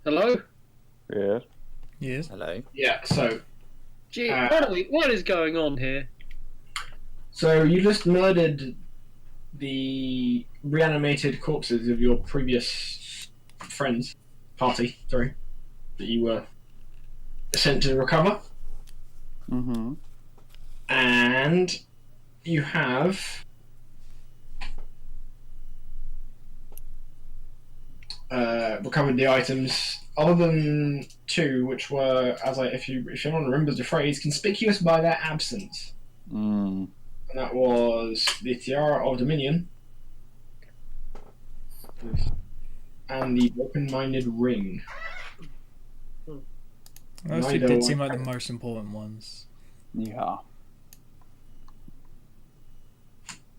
Hello? Yeah. Yes. Hello. Yeah, so Gee, Uh, what is going on here? you just murdered the reanimated corpses of your previous friends party, sorry, that you were sent to recover, Mm-hmm. and you have recovered the items other than two, which were, if anyone remembers the phrase, conspicuous by their absence, Mm. and that was the Tiara of Dominion and the broken-minded ring. Those two Neither did one seem like the counts. most important ones. Yeah.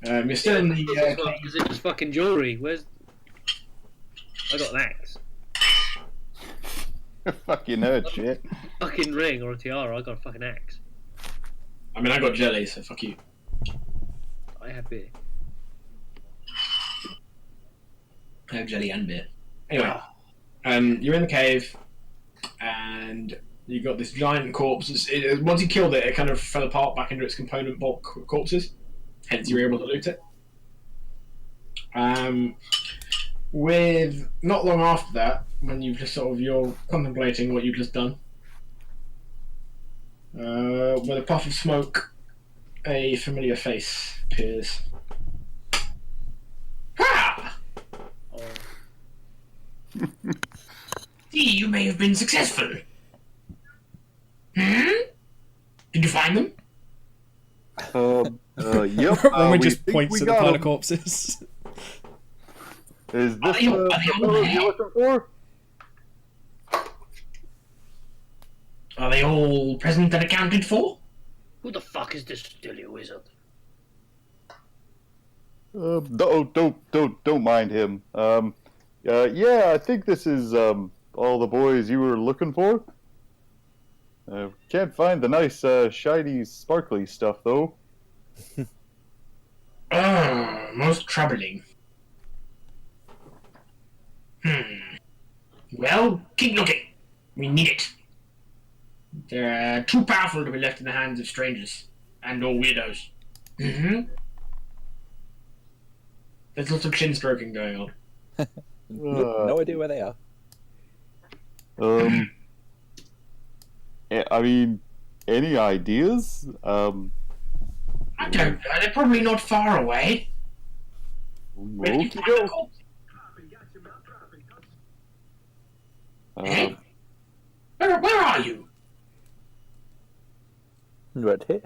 You're still in the Is it just fucking jewellery? Where's... I got an axe. Fucking nerd shit. Fucking ring or a tiara, I got a fucking axe. I mean, I got jelly, so fuck you. I have beer. I have jelly and beer. Anyway, you're in the cave, and you got this giant corpse. Once you killed it, it kind of fell apart back into its component bulk corpses. Hence, you were able to loot it. With not long after that, when you've just you're contemplating what you've just done, with a puff of smoke, a familiar face appears. Ha! Oh. See, you may have been successful. Did you find them? Yep. Roman we just think points we at the got pile of 'em. corpses. Is this Are the they all fellow there? you're looking for? Are they all present and accounted for? Who the fuck is this silly wizard? Don't mind him. Yeah, I think this is all the boys you were looking for. Can't find the nice, shiny, sparkly stuff though. Oh, most troubling. Well, keep looking. We need it. They're too powerful to be left in the hands of strangers and or weirdos. There's lots of chin stroking going on. No idea where they are. I mean, any ideas? I don't know. They're probably not far away. Where did you find the corpse? Hey? Where are you? Right here.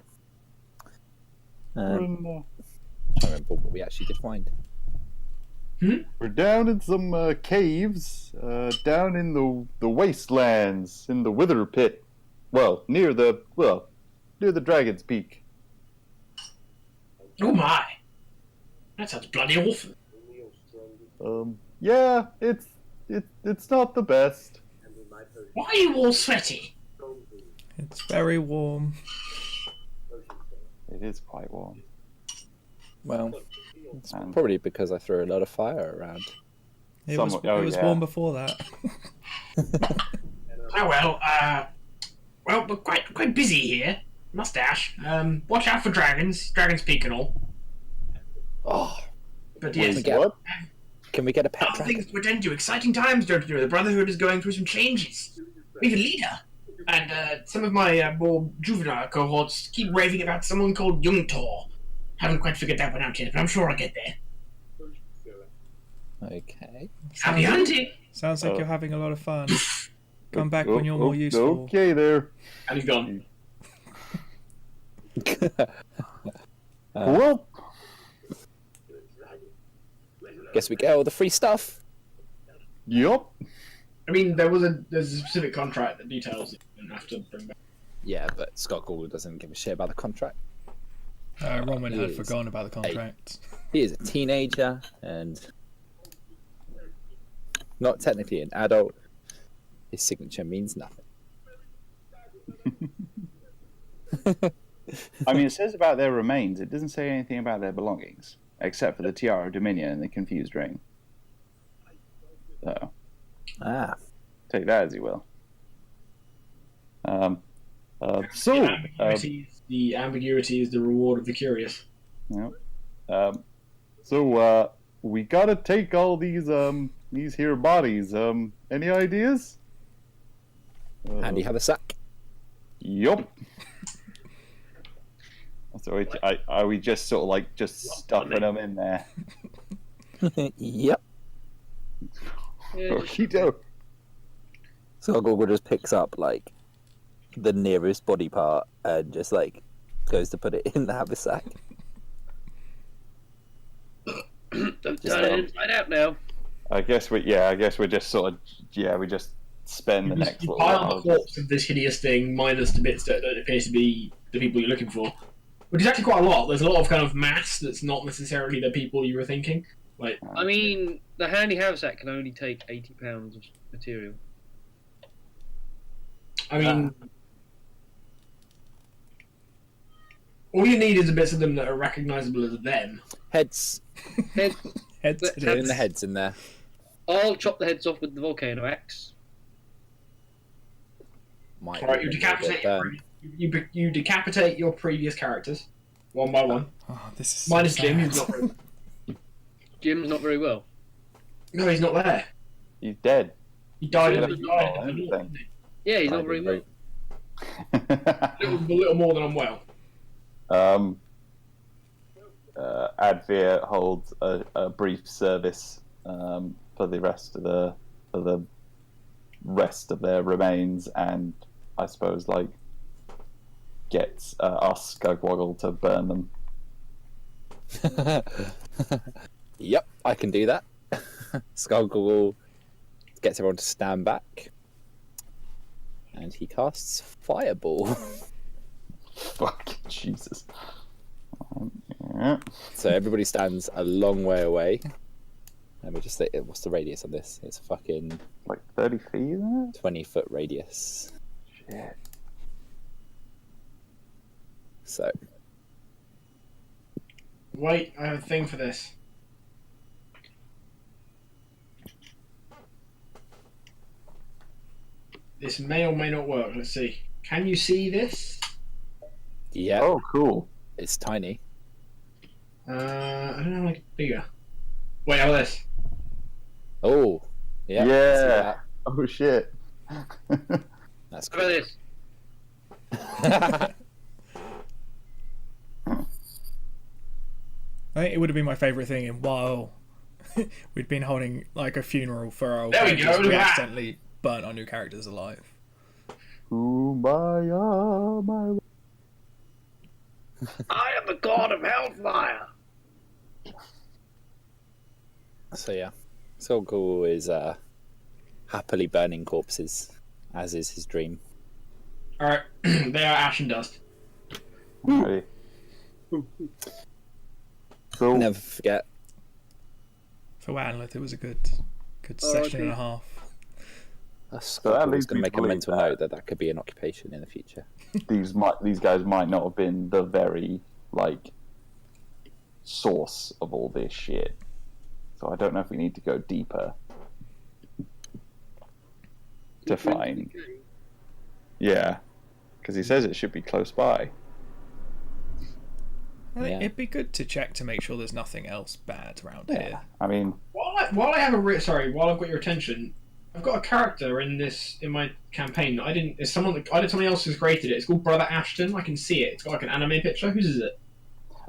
I don't remember what we actually did find. We're down in some caves, down in the wastelands, in the Wither Pit. Well, near the Dragon's Peak. Oh my. That sounds bloody awful. Yeah, it's not the best. Why are you all sweaty? It's very warm. It is quite warm. Well, it's probably because I threw a lot of fire around. It was yeah. warm before that. Oh well, we're quite busy here. Mustache. Watch out for dragons. Dragon's Peak and all. Oh, But can we yes, get, can we get a pet other dragon? things to attend to. Exciting times, don't you know? The Brotherhood is going through some changes. We have a leader. And some of my more juvenile cohorts keep raving about someone called Yngtor. Haven't quite figured that one out yet, but I'm sure I'll get there. Okay. Happy hunting! Sounds like you're having a lot of fun. Come back when you're more useful. Okay, there. And he's gone. Well, Guess we get all the free stuff. yup. I mean, there's a specific contract that details it and have to bring back. Yeah, but Scott Gall doesn't give a shit about the contract. Roman had Yes. forgotten about the contract. He is a teenager and not technically an adult. His signature means nothing. I mean, it says about their remains. It doesn't say anything about their belongings, except for the Tiara of Dominion and the Confused Ring. So, Ah. Take that as you will. The ambiguity is the reward of the curious. We gotta take all these here bodies. Any ideas? Andy, have a sack. Yup. So are we just sort of like just stuffing them in there? Yep. Okie doke. So Google just picks up like the nearest body part and just like goes to put it in the haversack. I'm turning inside out now. I guess we're just sort of we just spend the next You little pile while. the corpse of this hideous thing minus the bits that don't appear to be the people you're looking for. Which is actually quite a lot. There's a lot of kind of mass that's not necessarily the people you were thinking. Like, I mean, the handy haversack can only take 80 pounds of material. I mean, all you need is the bits of them that are recognisable as them. Heads. Head, Heads. But- Putting the heads in there. I'll chop the heads off with the volcano axe. Might Alright, you even decapitate get burned. you decapitate your previous characters one by one. Oh, this is so Minus Jim, sad. who's not very Jim's not very well. No, he's not there. He's dead. He died Yeah, of but the not didn't anything. he? Yeah, he's I not very well. agree. A little more than unwell. Advir holds a brief service for the rest of their remains, and I suppose like gets us Skugwoggle to burn them. Yep, I can do that. Skullgirl gets everyone to stand back, and he casts Fireball. Fuck Jesus. Yeah. So everybody stands a long way away. Let me just say, what's the radius on this? It's a fucking Like 30 feet, isn't it? 20-foot radius. Shit. So Wait, I have a thing for this. This may or may not work. Let's see. Can you see this? yeah, Oh, cool. it's tiny. I don't know, like bigger. Wait, how about this? Oh, yeah. I see Yeah. that. Oh shit. That's How about cool. this? I think it would have been my favourite thing in while we'd been holding like a funeral for our old There we characters, go, look we at that. accidentally burnt our new characters alive. Kumbaya, my I am the god of hellfire. So yeah, Skullgirl is happily burning corpses, as is his dream. Alright, they are ash and dust. Ready. So Never forget. For Wanleth, it was a good Oh, session and okay. a half. Skullgirl leads is going me to to make a believe mental that- note that could be an occupation in the future. these guys might not have been the very like source of all this shit. So I don't know if we need to go deeper to find. Yeah, because he says it should be close by. I think Yeah. it'd be good to check to make sure there's nothing else bad around Yeah, here. I mean, While I've got your attention, I've got a character in my campaign. Somebody else has created it. It's called Brother Ashton. I can see it. It's got like an anime picture. Whose is it?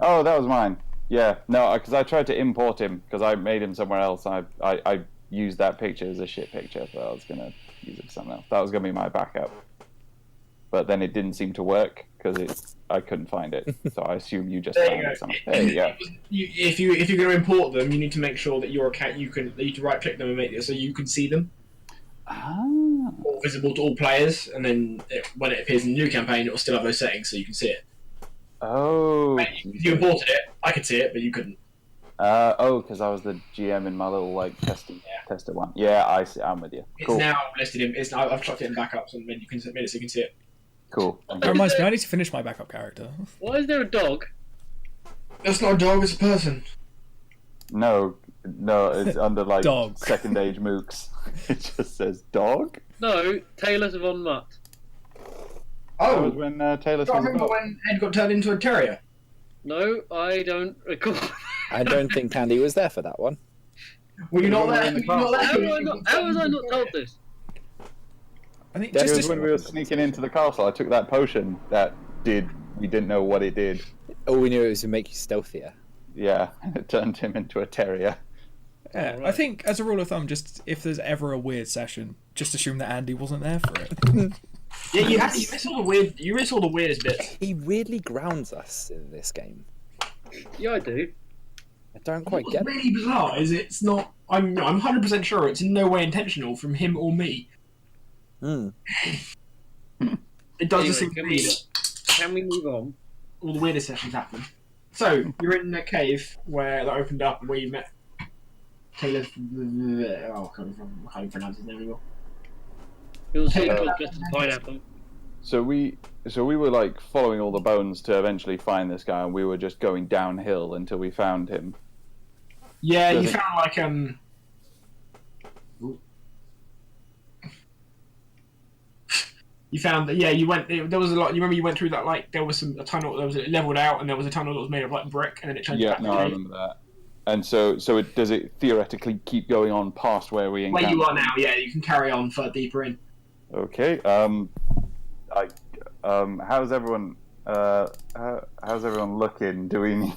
oh, that was mine. Yeah, no, because I tried to import him because I made him somewhere else. I used that picture as a shit picture, but I was gonna use it for something else. That was gonna be my backup, but then it didn't seem to work because I couldn't find it. So I assume you just There you found go. it somewhere. There you go. If you're going to import them, you need to make sure that your account you need to right click them and make it so you can see them, Ah. all visible to all players, and then when it appears in the new campaign, it will still have those settings so you can see it. Oh. If you imported it, I could see it, but you couldn't. Because I was the GM in my little like tester one. Yeah, I see. I'm with you. It's Cool. now listed in. I've chucked it in backups and then you can submit it so you can see it. Cool. That reminds me, I need to finish my backup character. Why is there a dog? That's not a dog. It's a person. No, No, it's under like Dog. second age mooks. It just says dog. No, Taylor von Mutt. That was Oh, when Taylor I Swift. remember when Ed got turned into a terrier. No, I don't recall. I don't think Candy was there for that one. Were you not When we were there? in the Were you not castle. there? How was I not told this? I think It just was to, when we were sneaking into the castle. I took that potion that we didn't know what it did. All we knew it was to make you stealthier. Yeah, and it turned him into a terrier. yeah, Alright. I think as a rule of thumb, just if there's ever a weird session, just assume that Andy wasn't there for it. Yeah, you miss all the weird. You miss all the weirdest bits. He weirdly grounds us in this game. Yeah, I do. I don't quite What's get it. really bizarre is it's not. I'm 100% sure it's in no way intentional from him or me. Hmm. It does just seem Anyway, to be that can we move on? all the weirdest sessions happen. So you're in a cave where that opened up and where you met Taylor. Oh, I can't even pronounce his name anymore. It was Taylor. just a pineapple. So we were like following all the bones to eventually find this guy, and we were just going downhill until we found him. Yeah, you Doesn't- found like You found that you went. There was a lot. You remember you went through that like there was a tunnel that was leveled out, and there was a tunnel that was made of like brick, and then it changed. Yeah, back no, to I cave. remember that. And so does it theoretically keep going on past where we Where encountered? you are now, yeah, you can carry on further deeper in. Okay. How's everyone? How's everyone looking? Do we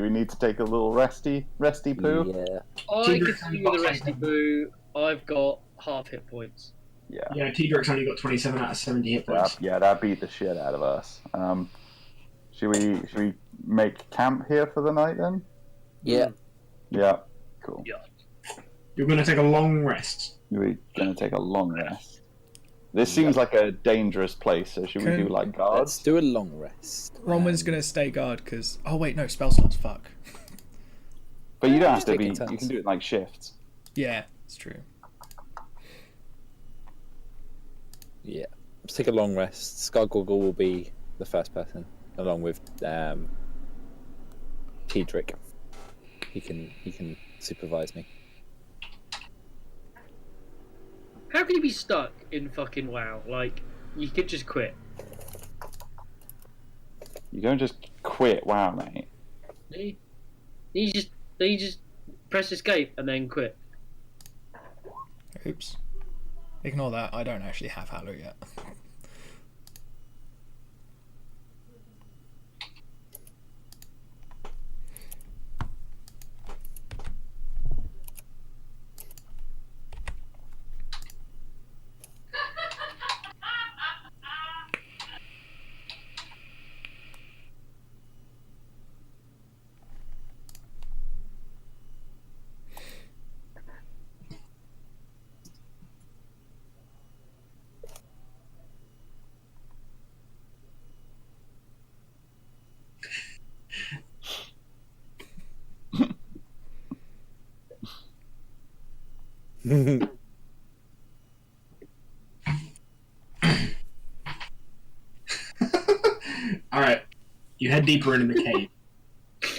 need to take a little resty poo? Yeah. I Tigrex can see with the resty boo. I've got half hit points. Yeah. Yeah, T-Drex only got 27 out of 70 hit points. That beat the shit out of us. Should we make camp here for the night then? Yeah. Yeah. Cool. Yeah. You're going to take a long rest. We're gonna take a long rest. This seems like a dangerous place, so should we Can- do like Let's guards? do a long rest. Ronwin's gonna stay guard because. Oh wait, no, spell slots. Fuck. But you don't have Just to be. taking turns. You can do it in like shifts. Yeah, it's true. Yeah. Let's take a long rest. Skargoggle will be the first person, along with T-Drick. He can supervise me. How can you be stuck in fucking WoW? Like, you could just quit. You don't just quit. Wow, mate. You just press escape and then quit. Oops. Ignore that. I don't actually have Halo yet. Alright, you head deeper into the cave.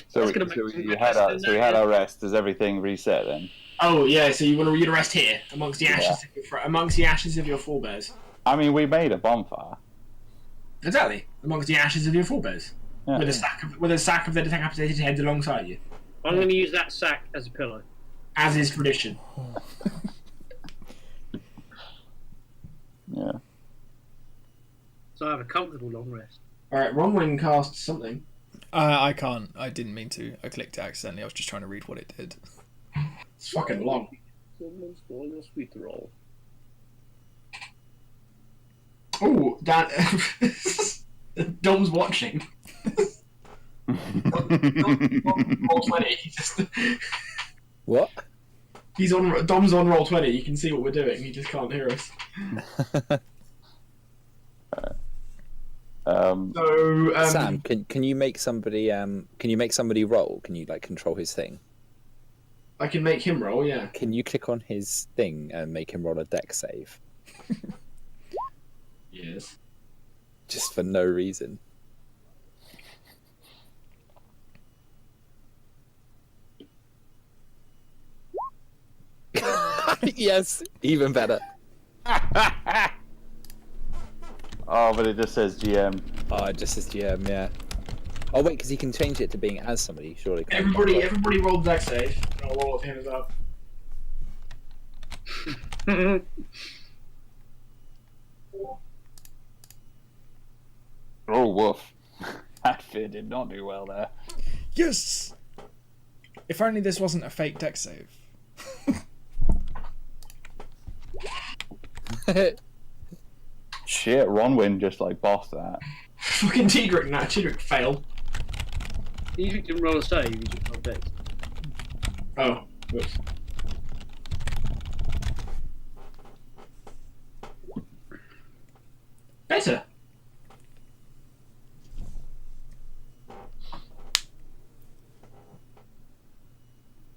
So, That's we, gonna make so some we had our good so we had our rest. Does everything reset then? Oh, yeah, so you want to rest here, amongst the ashes, amongst the ashes of your forebears. I mean, we made a bonfire. Exactly, amongst the ashes of your forebears. Yeah. With a sack of their decapitated heads alongside you. I'm going to use that sack as a pillow. As is tradition. Yeah. So I have a comfortable long rest. Alright, Ronwin casts something. I can't. I didn't mean to. I clicked it accidentally. I was just trying to read what it did. It's fucking long. Someone's going a sweet roll. Oh, that. Dom's watching. Roll 20. What? Dom's on roll 20. You can see what we're doing. He just can't hear us. So Sam, can you make somebody roll? Can you like control his thing? I can make him roll. Yeah. Can you click on his thing and make him roll a deck save? Yes. Just for no reason. Yes, even better. Oh, but it just says GM. Oh, it just says GM, yeah. Oh wait, because he can change it to being as somebody, surely. can't he? Everybody rolled deck save. And I'll roll it for him as well. Oh, woof. That fear did not do well there. Yes! If only this wasn't a fake deck save. Shit, Ronwin just like bossed that. Fucking Tidrick failed. You didn't roll a save, you just rolled dex. Oh, whoops. Better.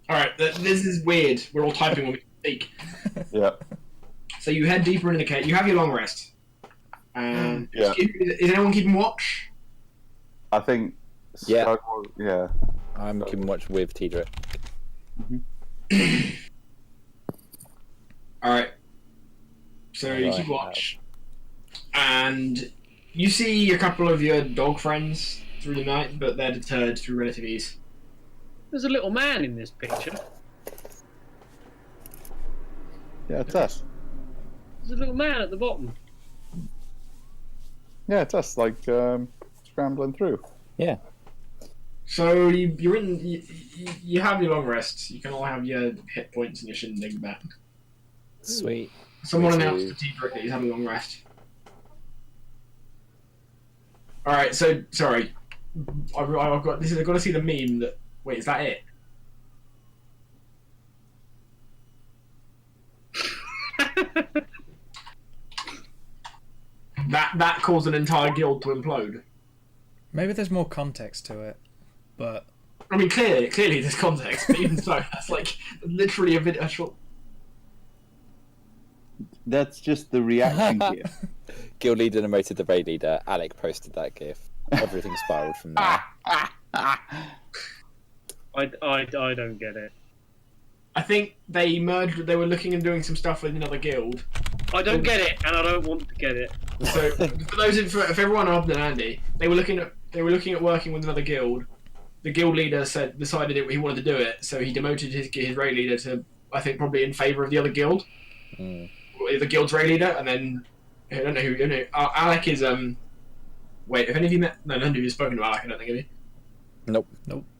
Alright, this is weird. We're all typing when we speak. Yeah. So you head deeper into the cave. You have your long rest. Yeah. Is anyone keeping watch? I think. Yeah. Struggle, yeah. I'm keeping watch with Tidrick. Alright. So you keep watch. And you see a couple of your dog friends through the night, but they're deterred through relative ease. There's a little man in this picture. Yeah, it's us. There's a little man at the bottom. Yeah, it's us, like, scrambling through. Yeah. So you're in. You have your long rests. You can all have your hit points and your shindig back. Sweet. Someone Me announced too. to Tidrick that he's having a long rest. All right. So sorry. I've got this. I've got to see the meme. That wait, is that it? That caused an entire guild to implode. Maybe there's more context to it, but I mean, clearly there's context, but even so, that's like literally a short. That's just the reaction gear. Guild leader demoted the raid leader. Alec posted that gif. Everything spiraled from there. I don't get it. I think they merged. They were looking and doing some stuff with another guild. I don't get it, and I don't want to get it. So for those for everyone other than Andy, they were looking at working with another guild. The guild leader decided he wanted to do it, so he demoted his raid leader to, I think, probably in favour of the other guild, the guild's raid leader, and then I don't know who. Alec is Wait, have any of you met? No, none of you have spoken to Alec. I don't think, have you? Nope.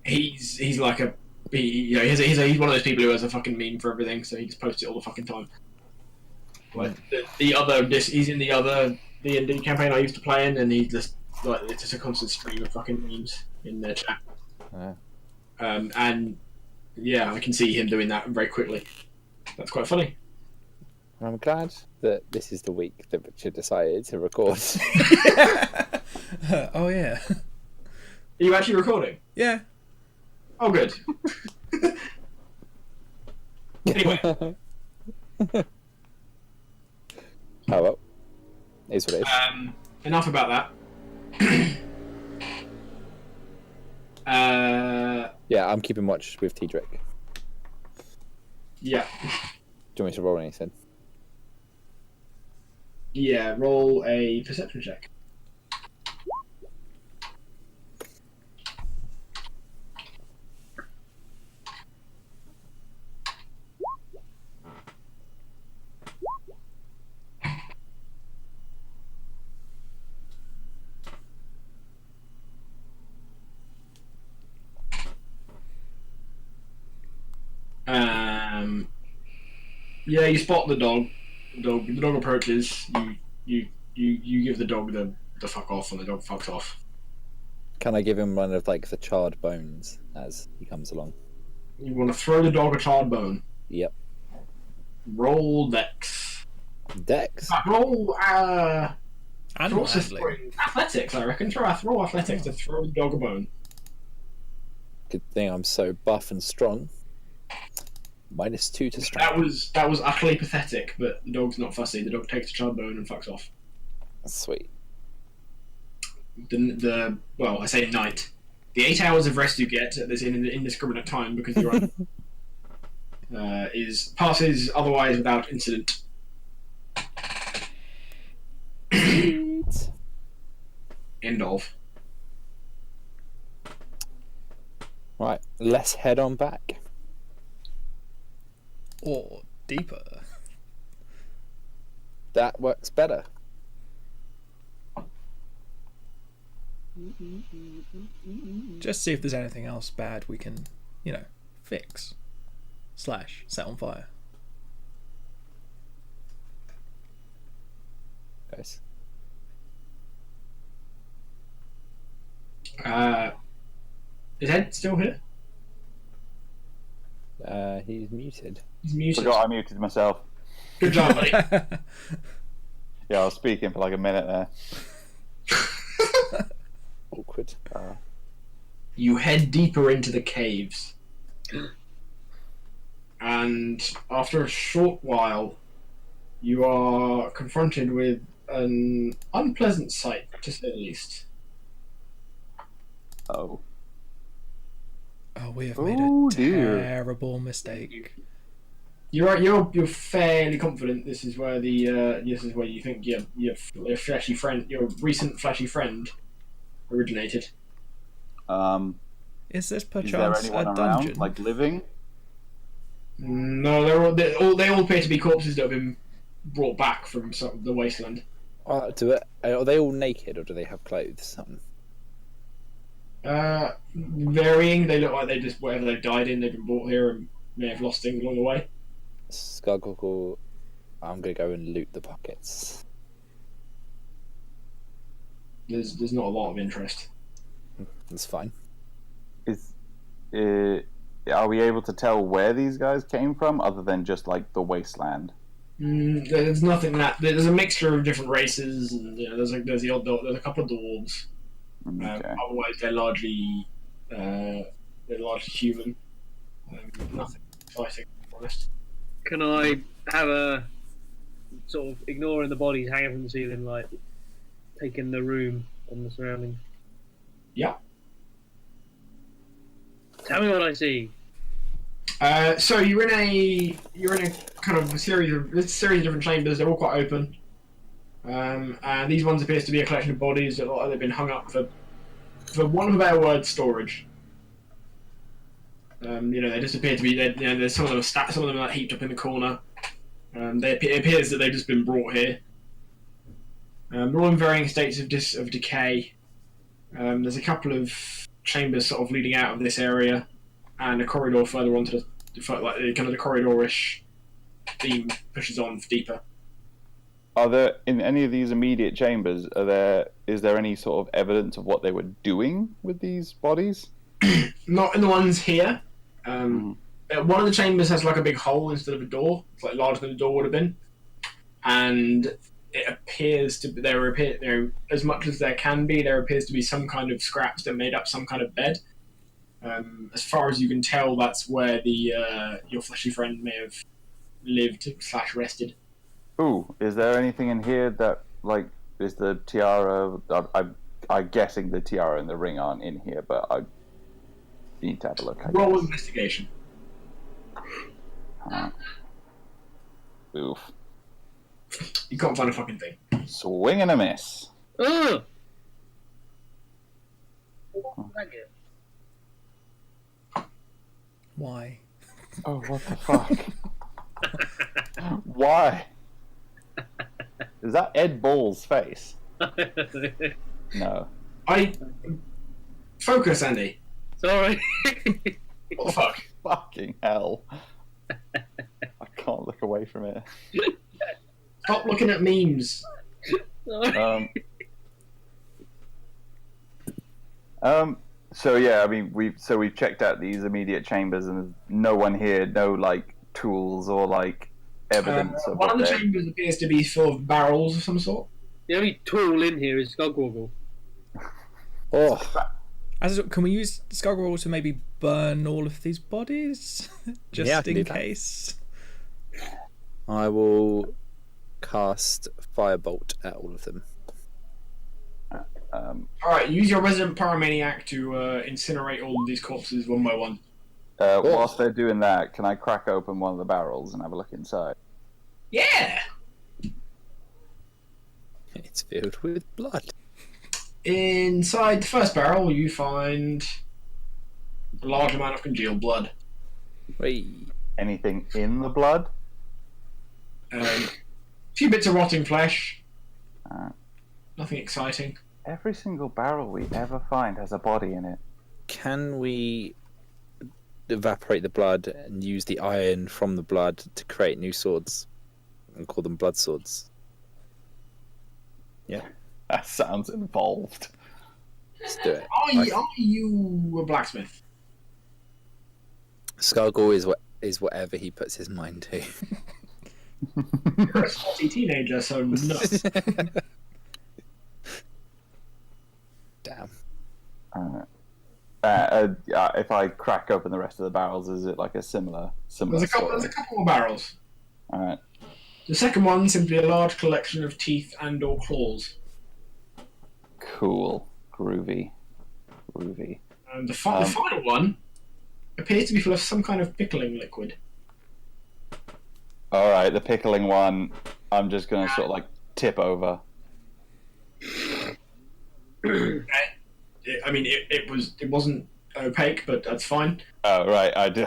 He's like a he's one of those people who has a fucking meme for everything, so he just posts it all the fucking time. Like he's in the other D&D campaign I used to play in, and he's just like it's just a constant stream of fucking memes in their chat. And yeah, I can see him doing that very quickly. That's quite funny. I'm glad that this is the week that Richard decided to record. oh yeah, Are you actually recording? yeah. Oh, good. Anyway, Oh well, is what it is. enough about that. Yeah, I'm keeping watch with Tidrick. Yeah. Do you want me to roll anything? Yeah, roll a perception check. Yeah, you spot the dog. The dog approaches. You give the dog the fuck off, and the dog fucks off. Can I give him one of like the charred bones as he comes along? You want to throw the dog a charred bone. Yep. Roll Dex. Dex. Roll And throw handling. athletics. I reckon. Roll athletics to throw the dog a bone. Good thing I'm so buff and strong. -2 to strength. That was utterly pathetic, but the dog's not fussy. The dog takes a charred bone and fucks off. Sweet. Well, I say night. The 8 hours of rest you get at this indiscriminate time because you're on passes otherwise without incident. End of. Right, let's head on back. Or deeper. That works better. Just see if there's anything else bad we can, fix. / set on fire. Guys. Is Ed still here? He's muted. He's muted. Forgot I muted myself. Good job, buddy. Yeah, I was speaking for like a minute there. Awkward. You head deeper into the caves. And after a short while, you are confronted with an unpleasant sight, to say the least. Oh. Oh, we have Oh, made a dear. terrible mistake. You're fairly confident this is where you think your fleshy friend, your recent fleshy friend, originated. Is this Is there perchance anyone a around, dungeon? like living? No, they all appear to be corpses that have been brought back from the wasteland. Are they all naked or do they have clothes on? Varying. They look like they just whatever they've died in, they've been brought here and may have lost things along the way. Skullgoggle, I'm gonna go and loot the pockets. There's not a lot of interest. That's fine. Are we able to tell where these guys came from, other than just like the wasteland? There's nothing that there's a mixture of different races, and there's a couple of dwarves. Okay. Otherwise, they're largely human. Nothing exciting, to be honest. Can I have a sort of ignoring the bodies hanging from the ceiling, like taking the room on the surroundings? Yeah. Tell me what I see. So you're in a kind of a series of different chambers. They're all quite open, and these ones appears to be a collection of bodies that look like they've been hung up for want of a better word, storage. They just appear to be. There's some of them some of them are heaped up in the corner. It appears that they've just been brought here. They're all in varying states of decay. There's a couple of chambers sort of leading out of this area, and a corridor further onto the corridor-ish theme pushes on deeper. Are there in any of these immediate chambers? Is there any sort of evidence of what they were doing with these bodies? Not in the ones here. One of the chambers has like a big hole instead of a door. It's like larger than the door would have been, and it appears to there as much as there can be. There appears to be some kind of scraps that made up some kind of bed. As far as you can tell, that's where your fleshy friend may have lived / rested. Ooh, is there anything in here that like is the tiara? I'm guessing the tiara and the ring aren't in here, but I need to have a look. Roll investigation. Oof. You can't find a fucking thing. Swing and a miss. Oh! Thank you. Why? Oh, what the fuck? Why? Is that Ed Ball's face? No. Focus, Andy. Sorry. What the fuck? Fucking hell. I can't look away from it. Stop looking at memes. Sorry. So yeah, I mean, we've checked out these immediate chambers, and there's no one here, no like tools or like evidence of One of the what chambers appears to be full of barrels of some sort. The only tool in here is Skullgoggle. Oh, Can we use Skullgirl to maybe burn all of these bodies? Just Yeah, I can do in that. case. I will cast Firebolt at all of them. Alright, use your resident pyromaniac to incinerate all of these corpses one by one. whilst they're doing that, can I crack open one of the barrels and have a look inside? Yeah. It's filled with blood. Inside the first barrel, you find a large amount of congealed blood. Wait. Anything in the blood? A few bits of rotting flesh. Uh, Nothing exciting. Every single barrel we ever find has a body in it. Can we evaporate the blood and use the iron from the blood to create new swords and call them blood swords? Yeah, That sounds involved. let's do it. Are you a blacksmith? Skargul is whatever he puts his mind to. You're a salty teenager, so no. Damn. If I crack open the rest of the barrels, is it like a similar There's a couple more barrels. Alright. The second one simply a large collection of teeth and/or claws. Cool. Groovy. And the final one appears to be full of some kind of pickling liquid. Alright, the pickling one, I'm just gonna sort of like tip over. Okay. It wasn't opaque, but that's fine. Oh, right, I do.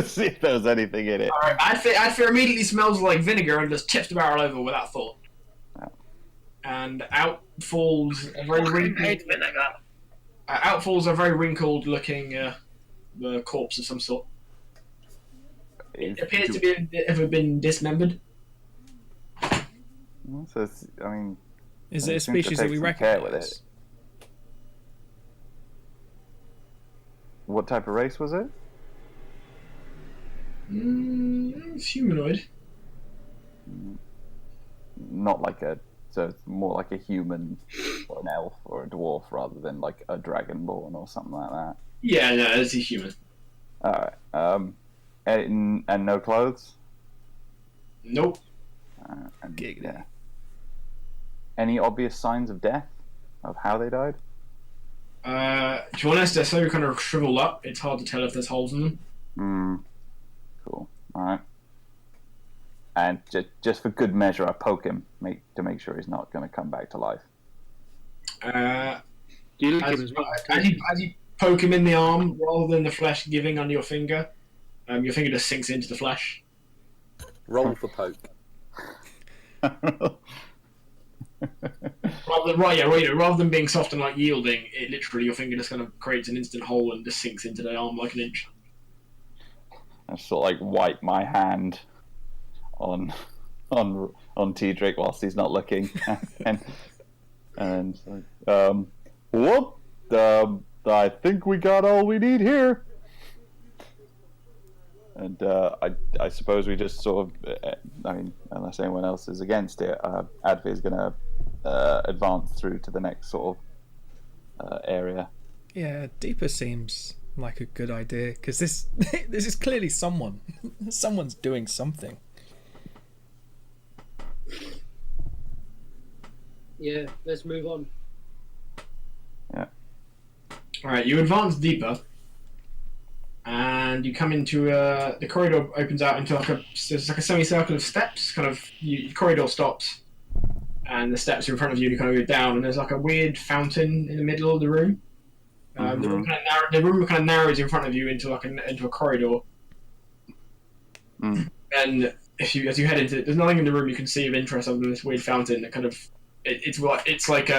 See if there was anything in it. Alright, Adfir immediately smells like vinegar and just tips the barrel over without thought. Oh. And out falls a very wrinkled looking corpse of some sort. It appears to have been dismembered. So it's, I mean, Is I it a seem to species take that we some care with recognise? it. What type of race was it? It's humanoid. Not like so it's more like a human or an elf or a dwarf rather than like a dragonborn or something like that. Yeah, no, it's a human. Alright. And no clothes? Nope. And, Giggity. yeah. Any obvious signs of death? Of how they died? To be honest, they're so kind of shriveled up, it's hard to tell if there's holes in them. Cool. Alright. And just for good measure, I poke him to make sure he's not going to come back to life. Do you lick him as well? As you poke him in the arm, rather than the flesh giving under your finger just sinks into the flesh. Roll for poke. Rather than being soft and like yielding, it literally your finger just kind of creates an instant hole and just sinks into the arm like an inch. I sort of like wipe my hand on Tedrick whilst he's not looking, and I think we got all we need here. And I suppose we just sort of, I mean, unless anyone else is against it, Advi is going to advance through to the next sort of area. Yeah, deeper seems like a good idea because this is clearly someone's doing something. Yeah, let's move on. Yeah. Alright, you advance deeper, and you come into the corridor opens out into there's like a semicircle of steps. The corridor stops, and the steps are in front of you. And you kind of go down, and there's like a weird fountain in the middle of the room. The room kind of narrows in front of you into a corridor. And as you head into it, there's nothing in the room you can see of interest other than this weird fountain. That kind of it's like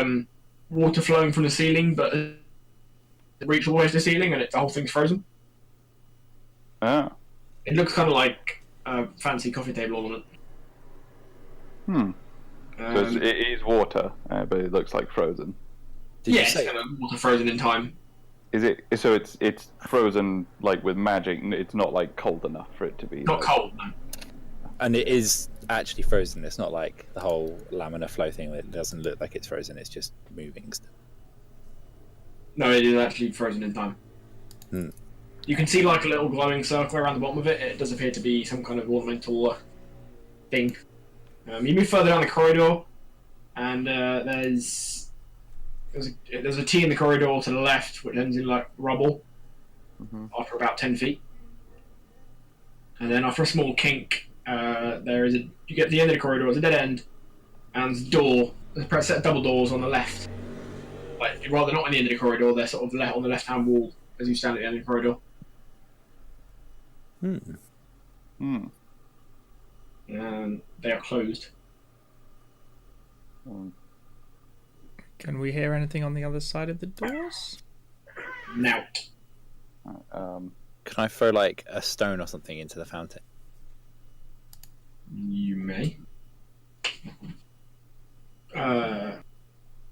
water flowing from the ceiling, but it reaches all the way to the ceiling, and the whole thing's frozen. Oh. It looks kind of like a fancy coffee table ornament. So it is water, but it looks like frozen. It's kind of water frozen in time. Is it? So it's frozen like with magic. It's not like cold enough for it to be. Not cold, no. And it is actually frozen. It's not like the whole laminar flow thing that doesn't look like it's frozen. It's just moving still. No, it is actually frozen in time. You can see like a little glowing circle around the bottom of it. It does appear to be some kind of ornamental thing. You move further down the corridor, and there's a T in the corridor to the left, which ends in like rubble after about 10 feet. and then after a small kink, there is you get to the end of the corridor. It's a dead end, and there's a door. There's a set of double doors on the left. Like rather not on the end of the corridor, they're sort of on the left-hand wall as you stand at the end of the corridor. And they are closed. Can we hear anything on the other side of the doors? Now, Can I throw like a stone or something into the fountain? you may.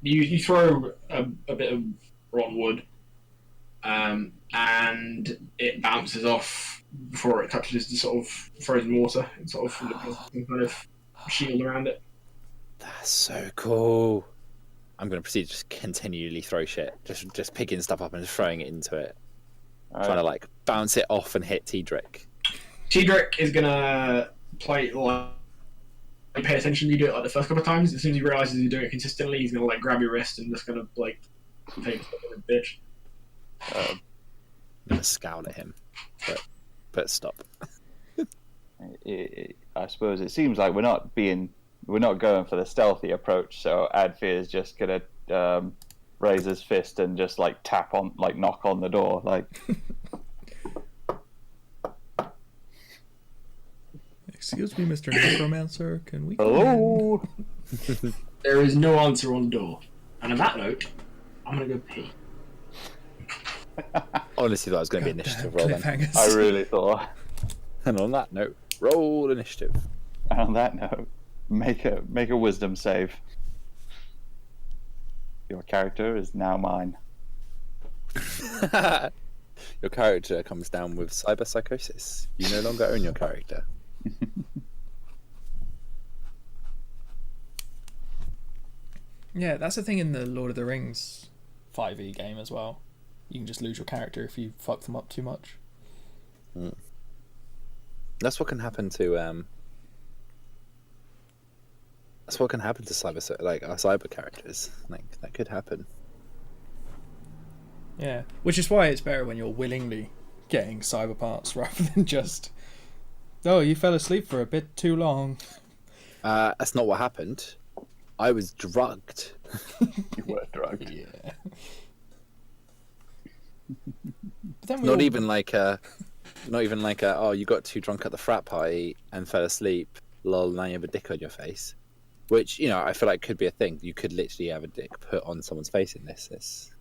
You throw a bit of rotten wood, and it bounces off before it touches the sort of frozen water. It sort of some kind of shield around it. That's so cool. I'm going to proceed to just continually throw shit, just picking stuff up and just throwing it into it, trying to like bounce it off and hit Tedric. Tedric is gonna play like pay attention. You do it like the first couple of times. As soon as he realizes you're doing it consistently, he's gonna like grab your wrist and just gonna like take a bitch. I'm going to scowl at him, but stop. I suppose it seems like we're not going for the stealthy approach. So Adfir is just gonna raise his fist and just like knock on the door, like. Excuse me, Mr. Necromancer, can we come Hello. There is no answer on the door. And on that note, I'm gonna go pee. Honestly, thought it was going to be in? initiative Goddamn roll then. cliffhangers. I really thought. And on that note, roll initiative. And on that note, make a wisdom save. Your character is now mine. Your character comes down with cyber psychosis. You no longer own your character. Yeah, that's the thing in the Lord of the Rings 5e game as well. You can just lose your character if you fuck them up too much. That's what can happen to That's what can happen to our cyber characters. Like that could happen. Yeah, which is why it's better when you're willingly getting cyber parts rather than just, oh, you fell asleep for a bit too long. That's not what happened. I was drugged. You were drugged. Yeah. But then Not even like a, oh, you got too drunk at the frat party and fell asleep. Lol, now you have a dick on your face. Which, you know, I feel like could be a thing. You could literally have a dick put on someone's face in this.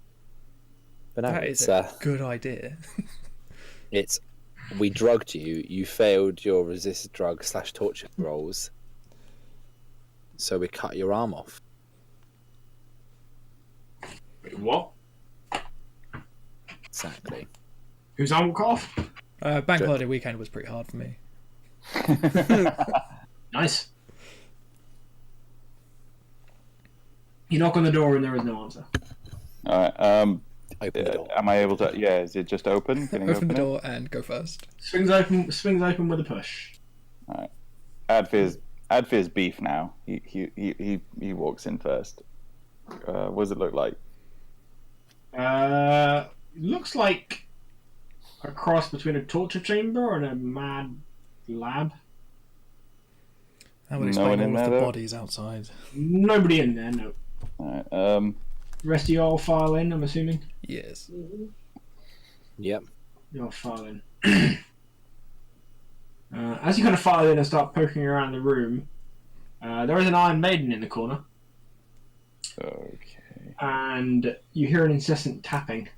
But no, that it's is a good idea. it's we drugged you. You failed your resist drug / torture rolls. So we cut your arm off. Wait, what? Exactly. Whose arm cut off? Bank holiday weekend was pretty hard for me. Nice. You knock on the door and there is no answer. All right. Open the door. Am I able to? Yeah. Is it just open? Can you Open the it? door and go first. Swings open with a push. All right. Adfir's beef now. He walks in first. What does it look like? Looks like a cross between a torture chamber and a mad lab. That would No explain one in all of there, the though? bodies outside. Nobody in there, no. All right. The rest of you all file in, I'm assuming? Yes. Yep. You all file in. As you kind of file in and start poking around the room, there is an Iron Maiden in the corner, Okay. and you hear an incessant tapping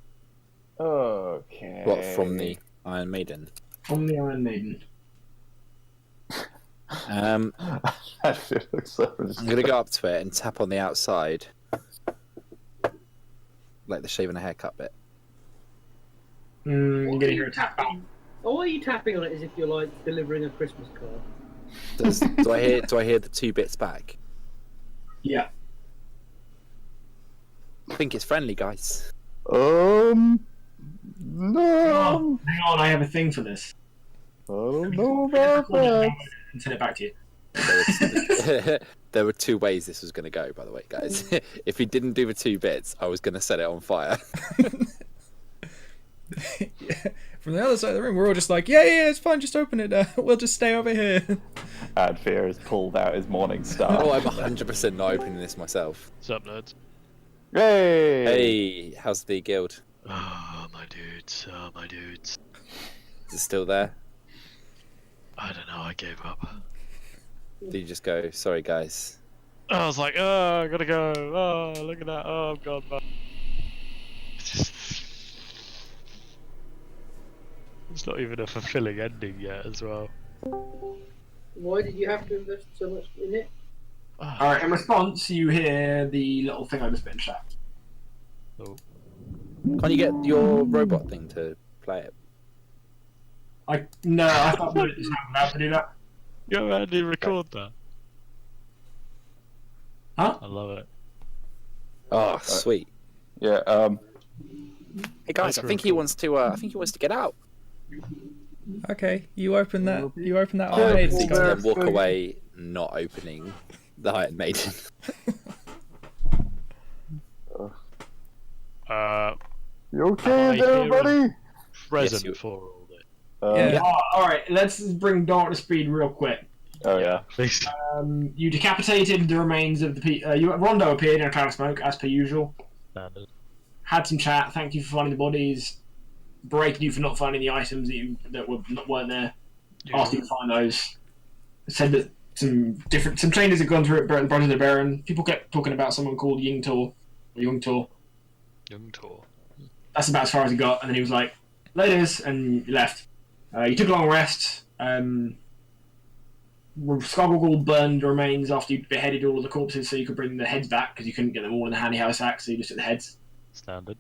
Okay. What, from the Iron Maiden? from the Iron Maiden. Adfir looks so I'm gonna go up to it and tap on the outside, like the shaving a haircut bit. You're gonna hear a tap back. Or are you tapping on it as if you're like delivering a Christmas card? Do I hear the two bits back? Yeah. I think it's friendly, guys. No. Oh, hang on, I have a thing for this. I don't know about that. And send it back to you. There were two ways this was going to go, by the way, guys. If he didn't do the two bits, I was going to set it on fire. Yeah. From the other side of the room, we're all just like, yeah, it's fine, just open it. We'll just stay over here. Adfear has pulled out his morning star. Oh, I'm 100% not opening this myself. What's up, nerds? Yay! Hey, how's the guild? Oh, my dudes. Oh, my dudes. Is it still there? I don't know, I gave up. Did you just go, sorry guys? I was like, oh, I gotta go. Oh, look at that. Oh, God, man. It's just... It's not even a fulfilling ending yet, as well. Why did you have to invest so much in it? Alright, in response, you hear the little thing I just been chat. Oh. Can't you get your robot thing to play it? No, I thought we just haven't allowed to do that. Go ahead and record that. Huh? I love it. Oh, sweet. Yeah. Hey guys, I think he wants to. I think he wants to get out. Okay, you open that. You open that Yeah, Iron Maiden. well, And Go. then walk away, not opening the Iron Maiden. You okay Am I there, hearing- buddy? Present you- for all this. Yeah. Alright, let's bring Dart to speed real quick. Oh yeah. Please. You decapitated the remains of the Rondo appeared in a cloud of smoke, as per usual. Standard. Had some chat, thank you for finding the bodies. Berated you for not finding the items weren't there. Asked you to find those. Said that some changes had gone through at Brother the Baron. People kept talking about someone called Yngtor. Yngtor. That's about as far as he got, and then he was like, "Laters," and he left. You took a long rest. Skoggle burned the remains after you beheaded all of the corpses, so you could bring the heads back because you couldn't get them all in the handy haversack, so you just took the heads. Standard.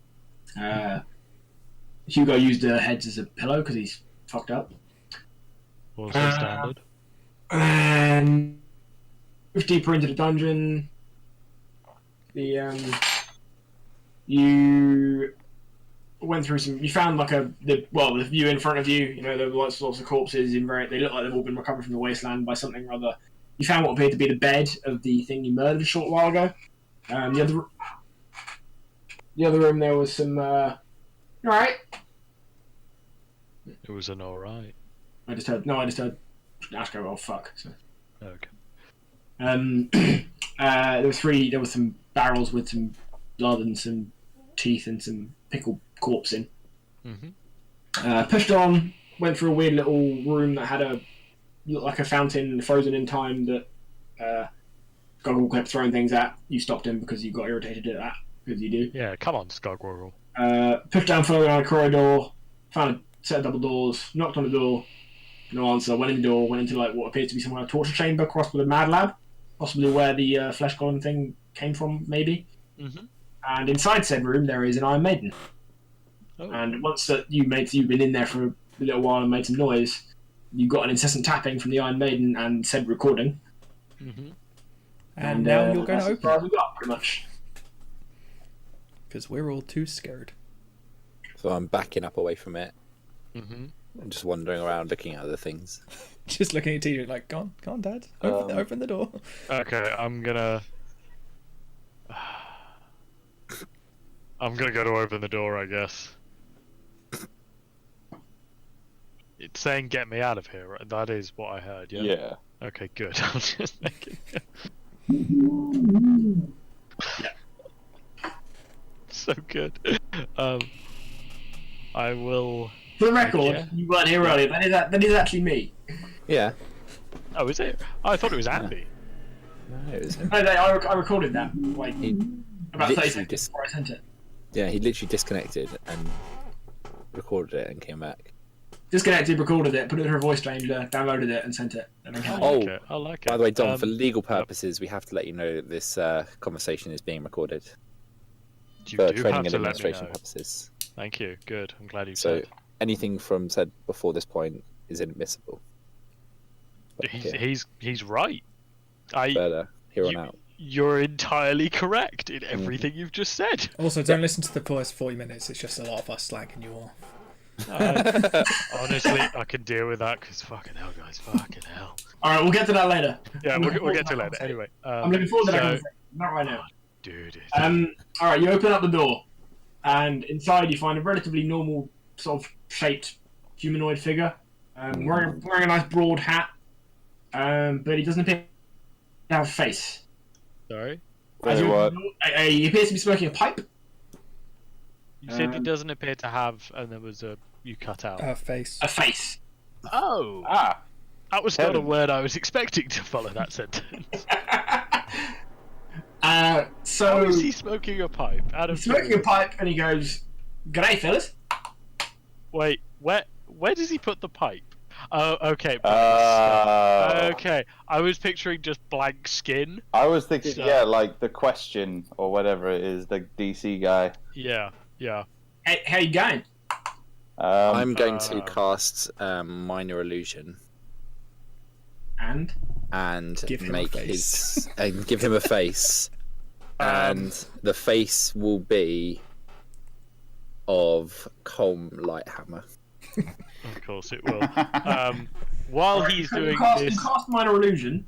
Hugo used the heads as a pillow because he's fucked up. Also standard. And moved deeper into the dungeon. You went through some. You found like the view in front of you. You know, there were lots of corpses in they look like they've all been recovered from the wasteland by something or other. You found what appeared to be the bed of the thing you murdered a short while ago. The other room there was some. Alright. It was an alright. I just heard Ash go, oh fuck. So. Okay. There were some barrels with some blood and some teeth and some pickled corpse in. Mm-hmm. Pushed on, went through a weird little room that had looked like a fountain frozen in time that Goggle kept throwing things at. You stopped him because you got irritated at that, because you do. Yeah, come on, Skogwurl. Pushed down further down a corridor, found a set of double doors, knocked on the door, no answer, went in the door, went into like what appears to be some kind of torture chamber crossed with a mad lab, possibly where the flesh golem thing came from, maybe. Mm-hmm. And inside said room there is an Iron Maiden. Oh. And once that you've been in there for a little while and made some noise, you got an incessant tapping from the Iron Maiden and said recording. Mm-hmm. And now you're going to that's as far as open we got, pretty much. because we're all too scared. So I'm backing up away from it Mm-hmm. and just wandering around looking at other things. Just looking at TJ like, go on, Dad, open the door. Okay, I'm gonna go to open the door, I guess. It's saying get me out of here, right? That is what I heard, yeah? Yeah. Okay, good. I'm just making... So good. I will... For the record, Yeah. you weren't here earlier. That is actually me. Yeah. Oh, is it? I thought it was Andy. No, it was I recorded that like He about 30 literally seconds just- before I sent it. Yeah, he literally disconnected and recorded it and came back. Disconnected, recorded it, put it in her voice changer, downloaded it, and sent it. And then I Oh, like it. I like it. By the way, Dom, for legal purposes, we have to let you know that this conversation is being recorded you for do training have and to let me administration know. purposes. Thank you. Good. I'm glad you So said. anything from said before this point is inadmissible. But He's right. further here on you- out. You're entirely correct in everything you've just said. Also, don't listen to the first 40 minutes. It's just a lot of us slagging you off. Honestly, I can deal with that because fucking hell, guys, fucking hell. Alright, we'll get to that later. Yeah, I'm looking we'll get to forward it that later. Anyway, I'm looking forward to that so- conversation. Not right now. Dude. Alright, you open up the door, and inside you find a relatively normal sort of shaped humanoid figure, wearing a nice broad hat, but he doesn't appear to have a face. Sorry? As Wait, you- what? He appears to be smoking a pipe. You said he doesn't appear to have, and there was you cut out. Face. A face. Oh! Ah, That was not a Kevin. word I was expecting to follow that sentence. So How is he smoking a pipe? Out of he's smoking a pipe, and he goes, "G'day, fellas." Wait, where does he put the pipe? Oh, okay. Okay, I was picturing just blank skin. I was thinking, So- yeah, like the question or whatever it is, the DC guy. Yeah. Hey, how you going? I'm going to Um, cast Minor Illusion And and Give him a make face. his and give him a face, and the face will be of Colm Lighthammer. Of course it will. While he's you doing cast, this, you cast minor illusion,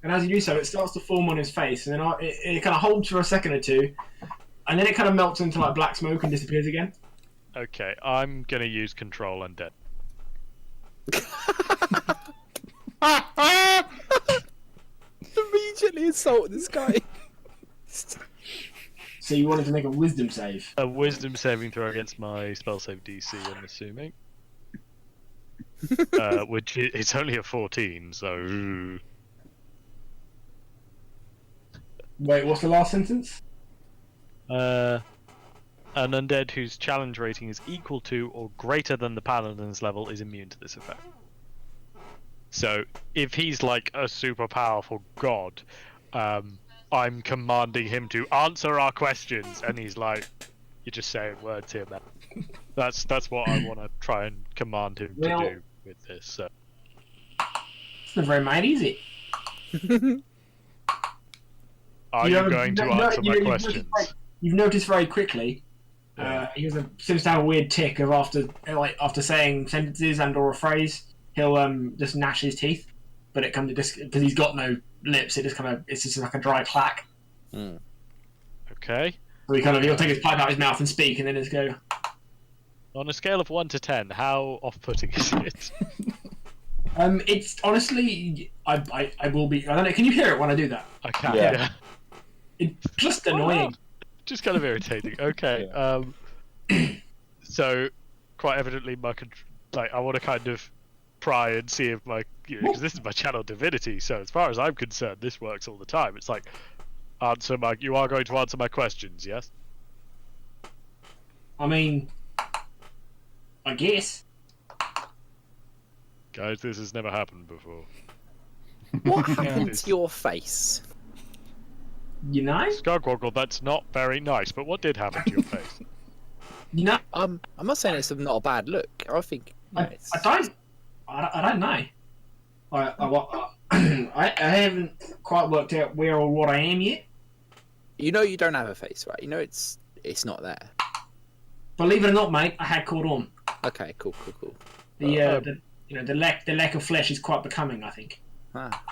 and as you do so, it starts to form on his face, and then it kind of holds for a second or two, and then it kind of melts into like black smoke and disappears again. okay, I'm gonna use Control Undead. Immediately insult this guy. So you wanted to make a wisdom save. A Wisdom saving throw against my spell save DC, I'm assuming. Which it's only a 14, so. Wait, what's the last sentence? An undead whose challenge rating is equal to or greater than the paladin's level is immune to this effect. So, if he's like a super powerful god, I'm commanding him to answer our questions, and he's like, "You're just saying words here, man." That's what I want to try and command him Well- to do with this. So. It's not very mighty, is it? Are you going to answer my questions? You've noticed very quickly. He seems to have a weird tick of after saying sentences and/or a phrase, he'll just gnash his teeth, but it comes because he's got no lips. It's just like a dry clack. Okay. So he'll take his pipe out of his mouth and speak, and then just go. On a scale of 1 to 10, how off-putting is it? It's honestly, I will be. I don't know. Can you hear it when I do that? I can't. Yeah. Yeah. It's just annoying. Just kind of irritating. Okay. So, quite evidently, I want to kind of pry and see if because this is my channel divinity. So, as far as I'm concerned, this works all the time. It's like, you are going to answer my questions, yes? I mean, I guess. Guys, this has never happened before. What happened it's- to your face? You know. Skogwoggle, that's not very nice. But what did happen to your face? You know. I'm not saying it's not a bad look. I think I don't know. I haven't quite worked out where or what I am yet. you know you don't have a face, right? You know it's not there. Believe it or not, mate, I had caught on. Okay, cool. The lack of flesh is quite becoming, I think. Ah.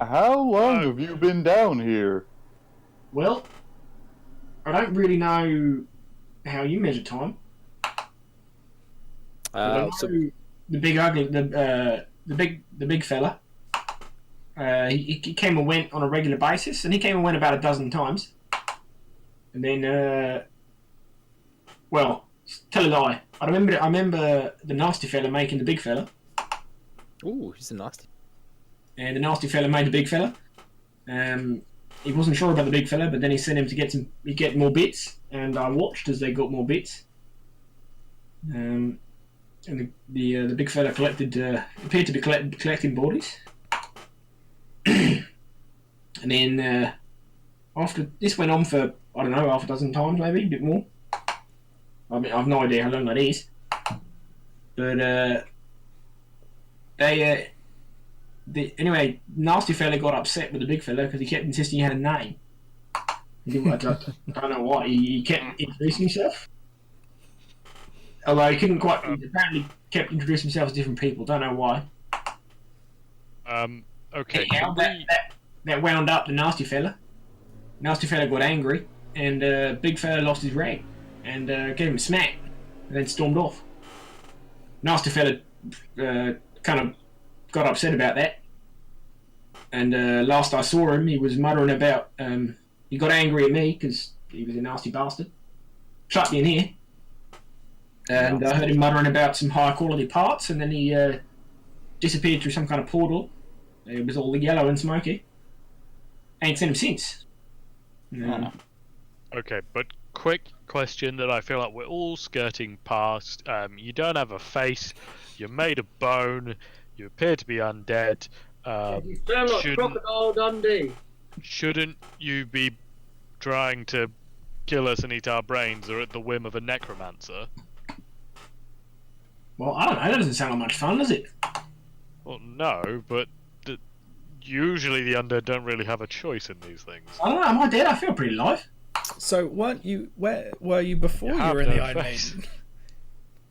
How long have you been down here? Well, I don't really know how you measure time. But I know So the big ugly, the big fella. He came and went on a regular basis, and he came and went about a dozen times. And then, well, tell a lie. I remember the nasty fella making the big fella, ooh, he's a nasty. and the nasty fella made the big fella. He wasn't sure about the big fella, but then he sent him to get more bits, and I watched as they got more bits. And the big fella appeared to be collecting bodies. And then after this went on for, I don't know, half a dozen times, maybe a bit more. I mean, I've no idea how long that is. But anyway, nasty fella got upset with the big fella because he kept insisting he had a name. I don't know why. He kept introducing himself. Although he couldn't quite. He apparently kept introducing himself to different people. Don't know why. Okay. Anyhow, that wound up the nasty fella. Nasty fella got angry, and big fella lost his rag, and gave him a smack, and then stormed off. nasty fella kind of got upset about that. And last I saw him, he was muttering about. He got angry at me because he was a nasty bastard. Shut me in here. And I heard him muttering about some high quality parts, and then he disappeared through some kind of portal. It was all yellow and smoky. Ain't seen him since. Okay, but quick question that I feel like we're all skirting past. You don't have a face. You're made of bone. You appear to be undead. You sound like Crocodile Dundee. Shouldn't you be trying to kill us and eat our brains, or at the whim of a necromancer? Well, I don't know. That doesn't sound like much fun, does it? Well, no, but usually the undead don't really have a choice in these things. I don't know. Am I dead? I feel pretty alive. So weren't you? Where were you before you have were in the no Iron face. Maiden?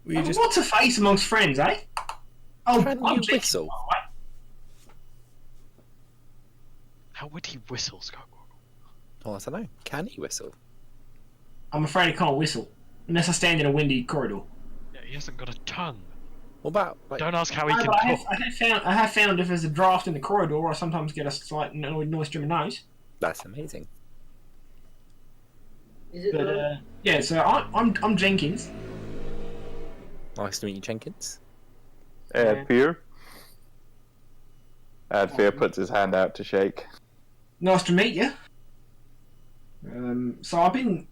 Were you just? What's a face amongst friends, eh? Oh, Can I'm you Jason, whistle? by the way. How would he whistle, Skywalker? Oh, I don't know. Can he whistle? I'm afraid I can't whistle unless I stand in a windy corridor. Yeah, he hasn't got a tongue. What about like? Don't ask how he No, can but talk. I have found if there's a draft in the corridor, I sometimes get a slight noise through my nose. That's amazing. Is it? But yeah, so I'm Jenkins. Nice to meet you, Jenkins. Add fear. Add fear puts his hand out to shake. Nice to meet you. So I've been.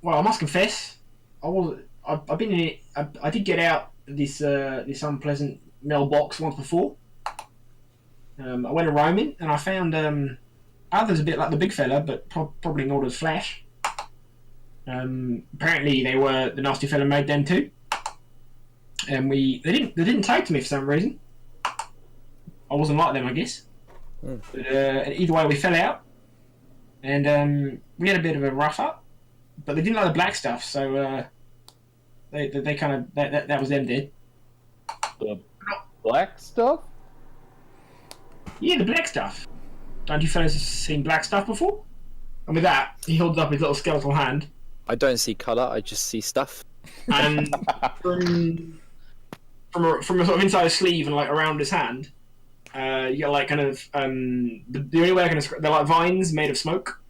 Well, I must confess, I've been in it. I did get out this unpleasant mailbox once before. I went a roaming and I found others a bit like the big fella, but probably not as flash. Apparently they were the nasty fella made them too, and they didn't take to me for some reason. I wasn't like them, I guess. Mm. But either way, we fell out, and we had a bit of a rough up. But they didn't like the black stuff, so they kind of that was them dead. The black stuff? Yeah, the black stuff. Don't you fellas have seen black stuff before? And with that, he holds up his little skeletal hand, I don't see colour. I just see stuff. and from a sort of inside his sleeve and like around his hand, you get like kind of the only way I can describe, they're like vines made of smoke,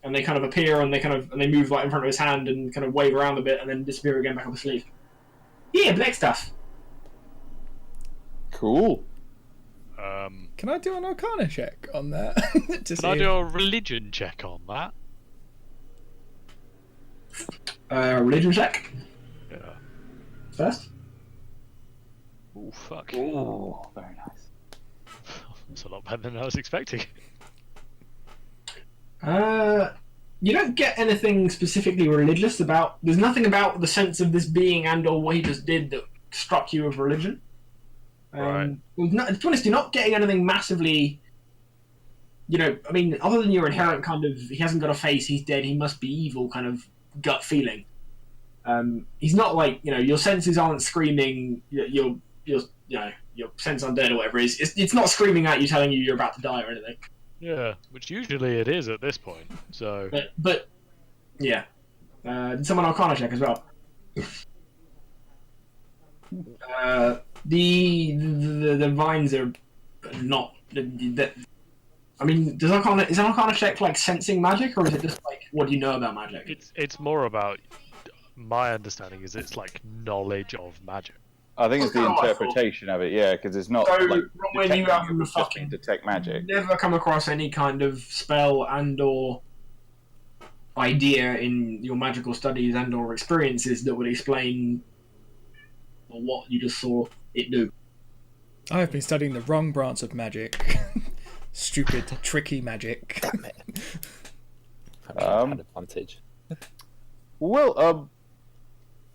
and they kind of appear and they move like in front of his hand and kind of wave around a bit and then disappear again back up the sleeve. Yeah, black stuff. Cool. Can I do an Arcana check on that? To Can I see do a religion check on that? Religion check Yeah. first. Oh fuck. Ooh, very nice. That's a lot better than I was expecting. You don't get anything specifically religious about. There's nothing about the sense of this being and/or what he just did that struck you of religion. Right. To be honest, you're not getting anything massively. You know, I mean, other than your inherent kind of, he hasn't got a face, he's dead, he must be evil kind of gut feeling. He's not like, you know, your senses aren't screaming. Your sense undead or whatever is. It's not screaming at you, telling you you're about to die or anything. Yeah, which usually it is at this point. So But yeah. Did someone Arcana check as well? The vines are not. I mean, is an Arcana check like sensing magic, or is it just like what do you know about magic? it's more about, my understanding is it's like knowledge of magic. I think it's the interpretation of it, yeah, because it's not So, like when you detecting, have it would just fucking- detect magic. Never come across any kind of spell and/or idea in your magical studies and/or experiences that would explain what you just saw it do. I've been studying the wrong branch of magic. Stupid, tricky magic. Damn it. I had advantage. Well,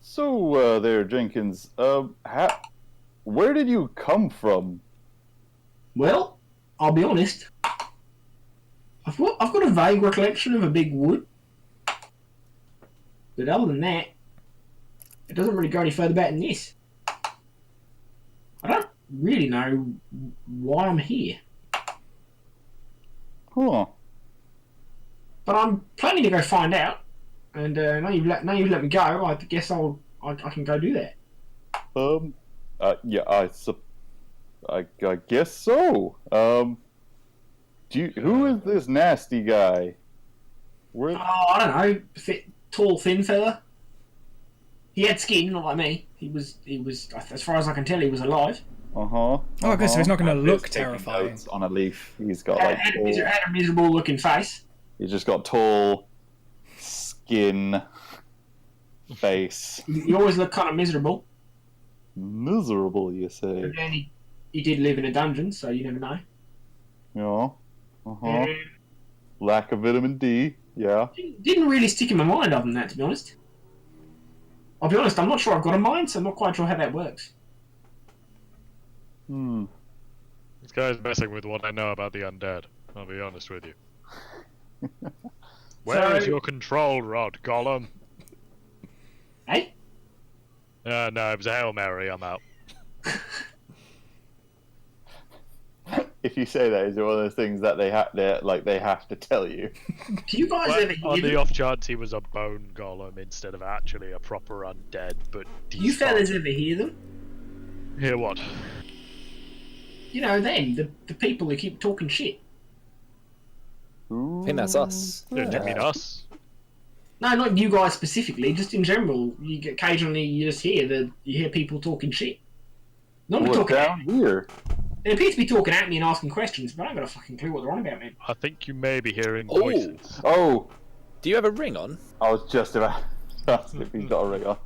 so there, Jenkins. Where did you come from? Well, I'll be honest. I've got a vague recollection of a big wood, but other than that, it doesn't really go any further back than this. I don't really know why I'm here, Huh. but I'm planning to go find out. And now you've let me go. I guess I can go do that. Yeah, I guess so. Who is this nasty guy? Where? Oh, I don't know. Tall, thin fella. He had skin, not like me. He was. As far as I can tell, he was alive. Oh, good. So he's not going to look Taking terrifying. notes on a leaf. He's got Had, like had, tall, had a miserable looking face. he's just got tall skin, face. He always looked kind of miserable. Miserable, you say? But then he did live in a dungeon, so you never know. Yeah. Lack of vitamin D. Yeah. Didn't really stick in my mind other than that, to be honest. I'll be honest, I'm not sure I've got a mind, so I'm not quite sure how that works. This guy's messing with what I know about the undead. I'll be honest with you. Where is your control rod, Gollum? Hey? No, it was a Hail Mary. I'm out. If you say that, is it one of those things that they have to tell you? Do you guys Well, ever on hear the them? off chance he was a bone golem instead of actually a proper undead, but Do you fellas ever hear them? Hear what? You know, them, the people who keep talking shit. I think that's us. Do you mean us? No, not you guys specifically, just in general. Occasionally you just hear people talking shit. Not What's talking down here? They appear to be talking at me and asking questions, but I haven't got a fucking clue what they're on about, man. I think you may be hearing Oh. voices. Oh, Do you have a ring on? I was just about to ask if he's got a ring on.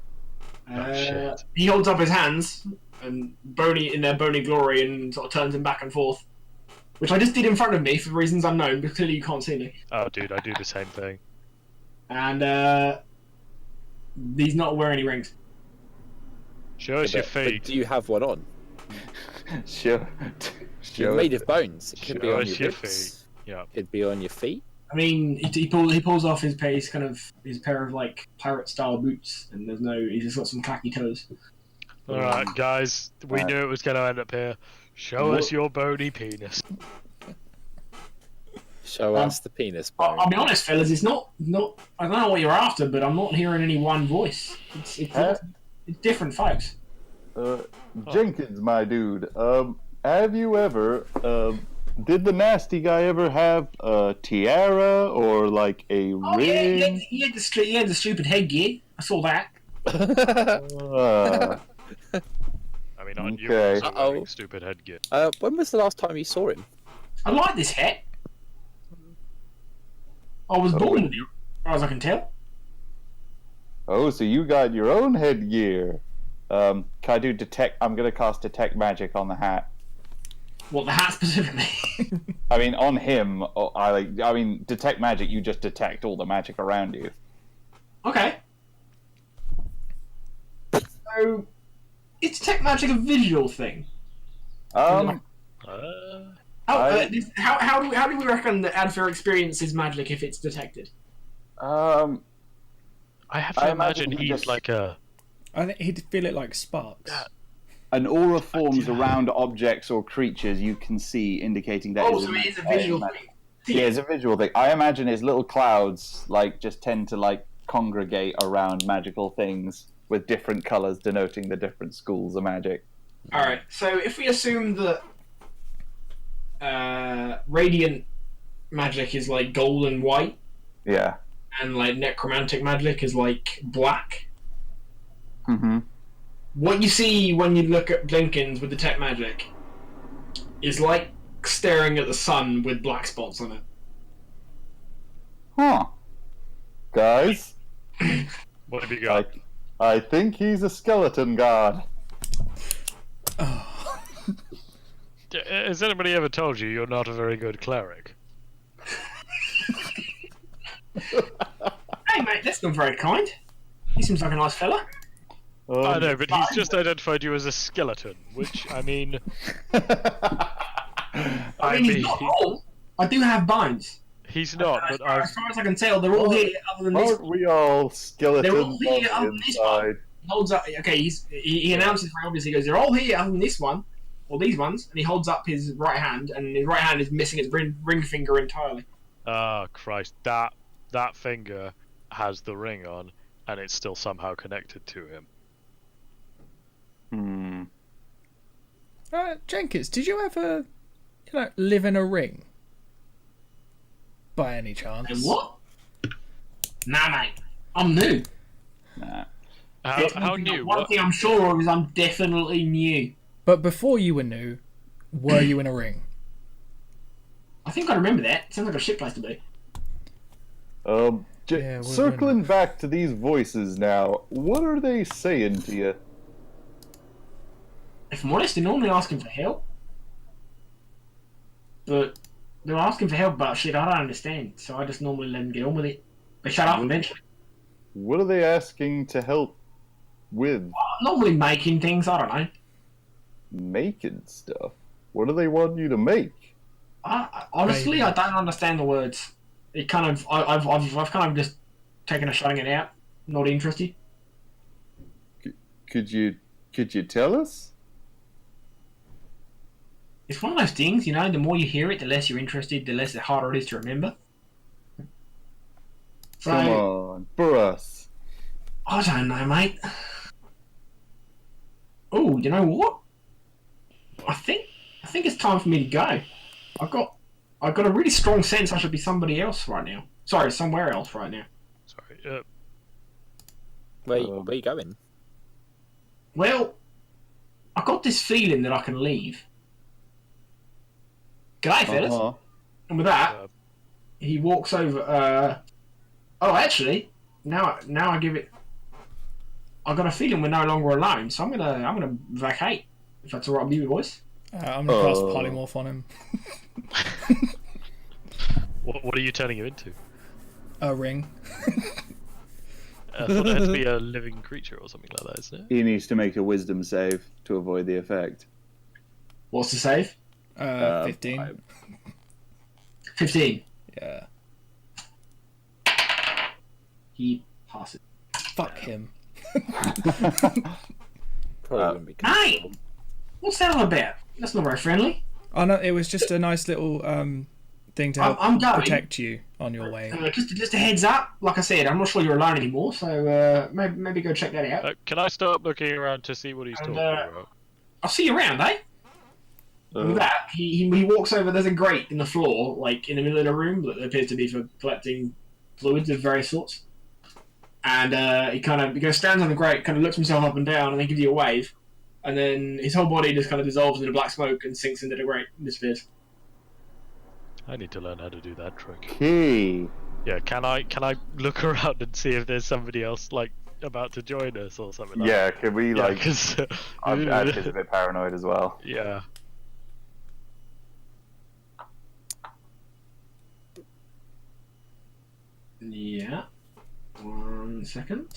Shit. He holds up his hands and in their bony glory and sort of turns them back and forth. Which I just did in front of me for reasons unknown, but clearly you can't see me. Oh, dude, I do the same thing. And he's not wearing any rings. Show us your But feet. do you have one on? Sure. You're made of bones. It could be Show on us your your ribs. Yeah. Could be on your feet. I mean, he pulls off his pair of like pirate style boots, and he's just got some clacky toes. Alright, guys, we Right. knew it was going to end up here. Show us your bony penis. Show us the penis bone. I'll be honest, fellas, it's not. I don't know what you're after, but I'm not hearing any one voice. It's different folks. Jenkins, my dude. Have you ever? Did the nasty guy ever have a tiara or like a Oh ring? yeah, he had the stupid headgear. I saw that. I mean, aren't you Okay. also wearing stupid headgear? When was the last time you saw him? I like this hat. I was born with it, as far as I can tell. Oh, so you got your own headgear. Can I do detect? I'm gonna cast detect magic on the hat. What, the hat specifically? I mean, on him. I mean, detect magic. You just detect all the magic around you. Okay. So, is detect magic a visual thing? Um, How do we reckon that Adfer experiences magic if it's detected? I have to I imagine imagine he he's just- like a... I think he'd feel it like sparks. an aura forms around objects or creatures you can see, indicating that. Oh, so it is a visual thing. Yeah, it's a visual thing. I imagine his little clouds just tend to congregate around magical things with different colors denoting the different schools of magic. Alright, so if we assume that radiant magic is like gold and white, Yeah. and like necromantic magic is like black, Mm-hmm. what you see when you look at Jenkins with detect magic is like staring at the sun with black spots on it. Huh. Guys, What have you got? I think he's a skeleton god. Has anybody ever told you you're not a very good cleric? Hey mate, that's not very kind. He seems like a nice fella. I know, but he's just identified you as a skeleton, which, I mean... I mean, he's not wrong. I do have bones. He's not, As but far, I've... as far as I can tell, they're all here other than this. Aren't we all skeletons They're all here on other the than this one. inside? He holds up. Okay, he announces very obviously. He goes, "They're all here other than this one, or these ones," and he holds up his right hand, and his right hand is missing its ring finger entirely. Oh, Christ. That finger has the ring on, and it's still somehow connected to him. Jenkins, did you ever, live in a ring? By any chance? And what? Nah, mate. I'm new. Nah. How new? One thing I'm sure of is I'm definitely new. But before you were new, were you in a ring? I think I remember that. Sounds like a shit place to be. Circling back to these voices now, what are they saying to you? If I'm honest, they're normally asking for help. But they're asking for help about shit I don't understand, so I just normally let them get on with it. They shut up eventually. What are they asking to help with? Normally making things, I don't know. Making stuff? What do they want you to make? Honestly, I don't understand the words. It kind of, I've kind of just taken a shutting it out. Not interested. Could you tell us? It's one of those things, the more you hear it, the less you're interested, the harder it is to remember. So, Come on, for us. I don't know, mate. Oh, you know what? I think it's time for me to go. I've got a really strong sense I should be somebody else right now. Sorry, somewhere else right now. Sorry. Where you going? Well, I got this feeling that I can leave. G'day, fellas. Uh-huh. And with that, he walks over. Oh, actually, now I give it. I got a feeling we're no longer alone, so I'm gonna vacate. If that's alright with you, boys. I'm gonna cast polymorph on him. What are you turning him into? A ring. I thought it had to be a living creature or something like that, isn't it? He needs to make a wisdom save to avoid the effect. What's the save? 15. 15. Yeah. He passes. Fuck him. Probably wouldn't be Hey! What's that all about? That's not very friendly. Oh no, it was just a nice little thing to help I'm going. protect you on your way. Just a heads up. Like I said, I'm not sure you're alone anymore, so maybe go check that out. Can I start looking around to see what he's talking about? I'll see you around, eh? And with that, he walks over. There's a grate in the floor, like in the middle of the room, that appears to be for collecting fluids of various sorts. And he stands on the grate, kind of looks himself up and down, and then gives you a wave. And then his whole body just kind of dissolves into black smoke and sinks into the grate and disappears. I need to learn how to do that trick. Okay. Yeah, can I look around and see if there's somebody else about to join us or something like Yeah, can we that? Cause, I'm just a bit paranoid as well. Yeah. Yeah. 1 second.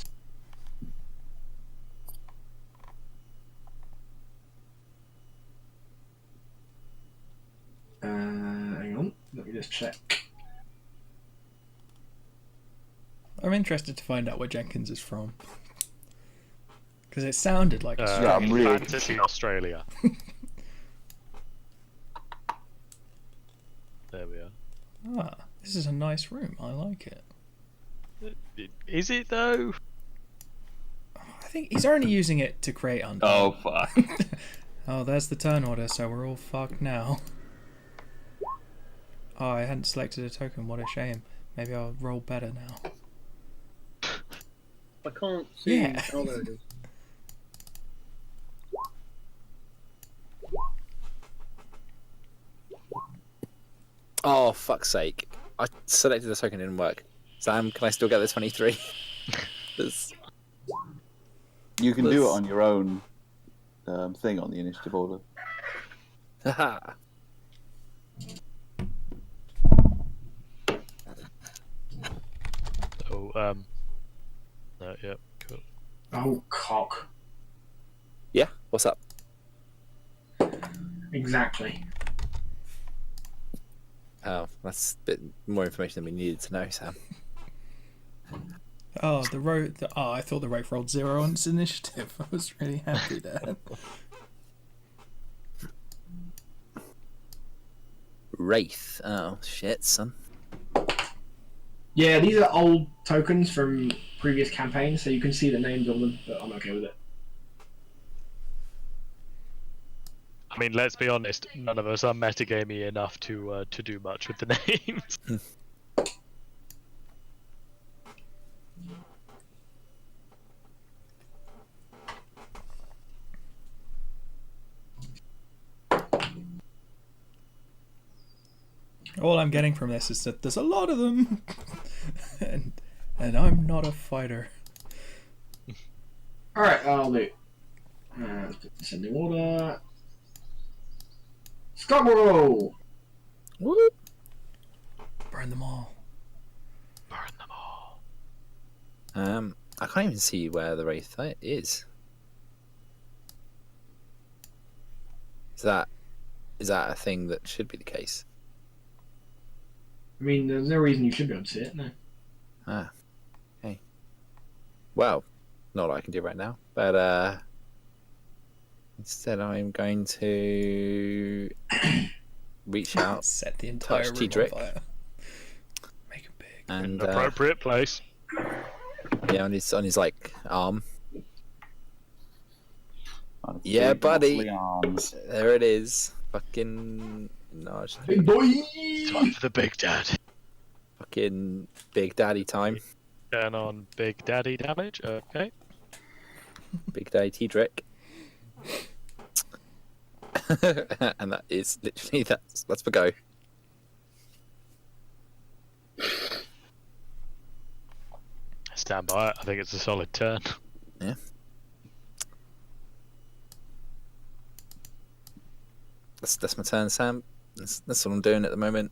Hang on. Let me just check. I'm interested to find out where Jenkins is from. Because it sounded like Yeah, I'm really Fantasy Australia. There we are. Ah, this is a nice room. I like it. Is it though? I think he's only using it to create under. Oh fuck. Oh, there's the turn order, so we're all fucked now. Oh, I hadn't selected a token. What a shame. Maybe I'll roll better now. I can't see. Yeah. Oh, there it is. Oh, fuck's sake. I selected the token, didn't work. Sam, can I still get the 23? You can do it on your own thing on the initiative order. Haha. Oh, no, yeah, cool. Oh, cock. Yeah, what's up? Exactly. Oh, that's a bit more information than we needed to know, Sam. Oh, I thought the Wraith rolled 0 on its initiative. I was really happy there. Wraith. Oh, shit, son. Yeah, these are old tokens from previous campaigns, so you can see the names of them, but I'm okay with it. I mean, let's be honest. None of us are metagamey enough to do much with the names. All I'm getting from this is that there's a lot of them, and I'm not a fighter. All right, I'll do. Let's put this in the order. Scarborough. Whoop. Burn them all. Burn them all. I can't even see where the wraith is. Is that a thing that should be the case? I mean, there's no reason you should be able to see it. No. Ah, okay. Well, not what I can do right now, but instead I'm going to reach out Set the entire touch room on T-Drick. fire. Make it big. and Appropriate place. yeah, on his like arm. On its Yeah, big, buddy. muscly arms. There it is. Fucking no, Big boy. Time for the big dad. fucking Big Daddy time. Turn on Big Daddy damage. Okay. Big Daddy T-Drick. And that is literally that's the go. Stand by it. I think it's a solid turn. Yeah. That's my turn, Sam. That's what I'm doing at the moment.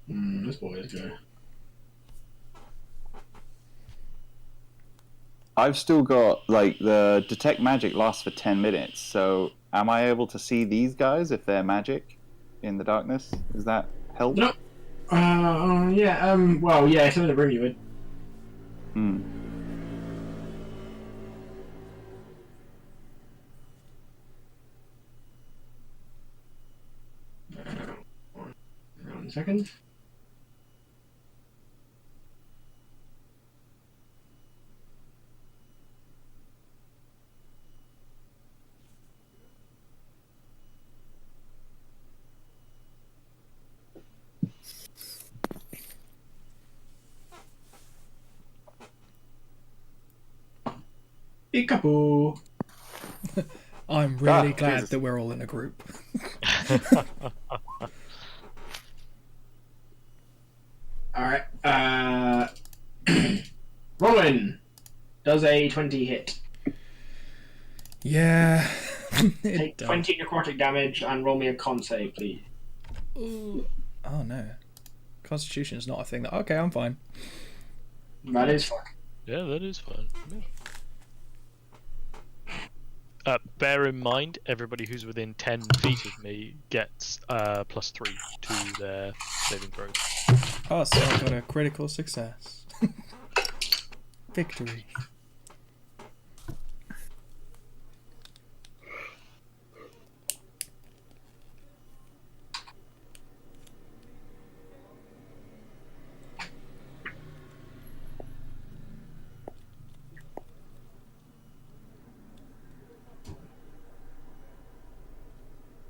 This boy is good. I've still got, like, the detect magic lasts for 10 minutes, so am I able to see these guys if they're magic in the darkness? Does that help? No. Yeah. Well, yeah. It's in the room you would. Hmm. One second. Peekaboo. I'm really glad Jesus. that we're all in a group. All right. Roland does a 20 hit. Yeah. it Take does. 20 necrotic damage and roll me a con save, please. Ooh. Oh no. Constitution is not a thing that. Okay, I'm fine. That is fine. Yeah, that is fun. Yeah. Bear in mind, everybody who's within 10 feet of me gets +3 to their saving throws. Oh, so I got a critical success. Victory.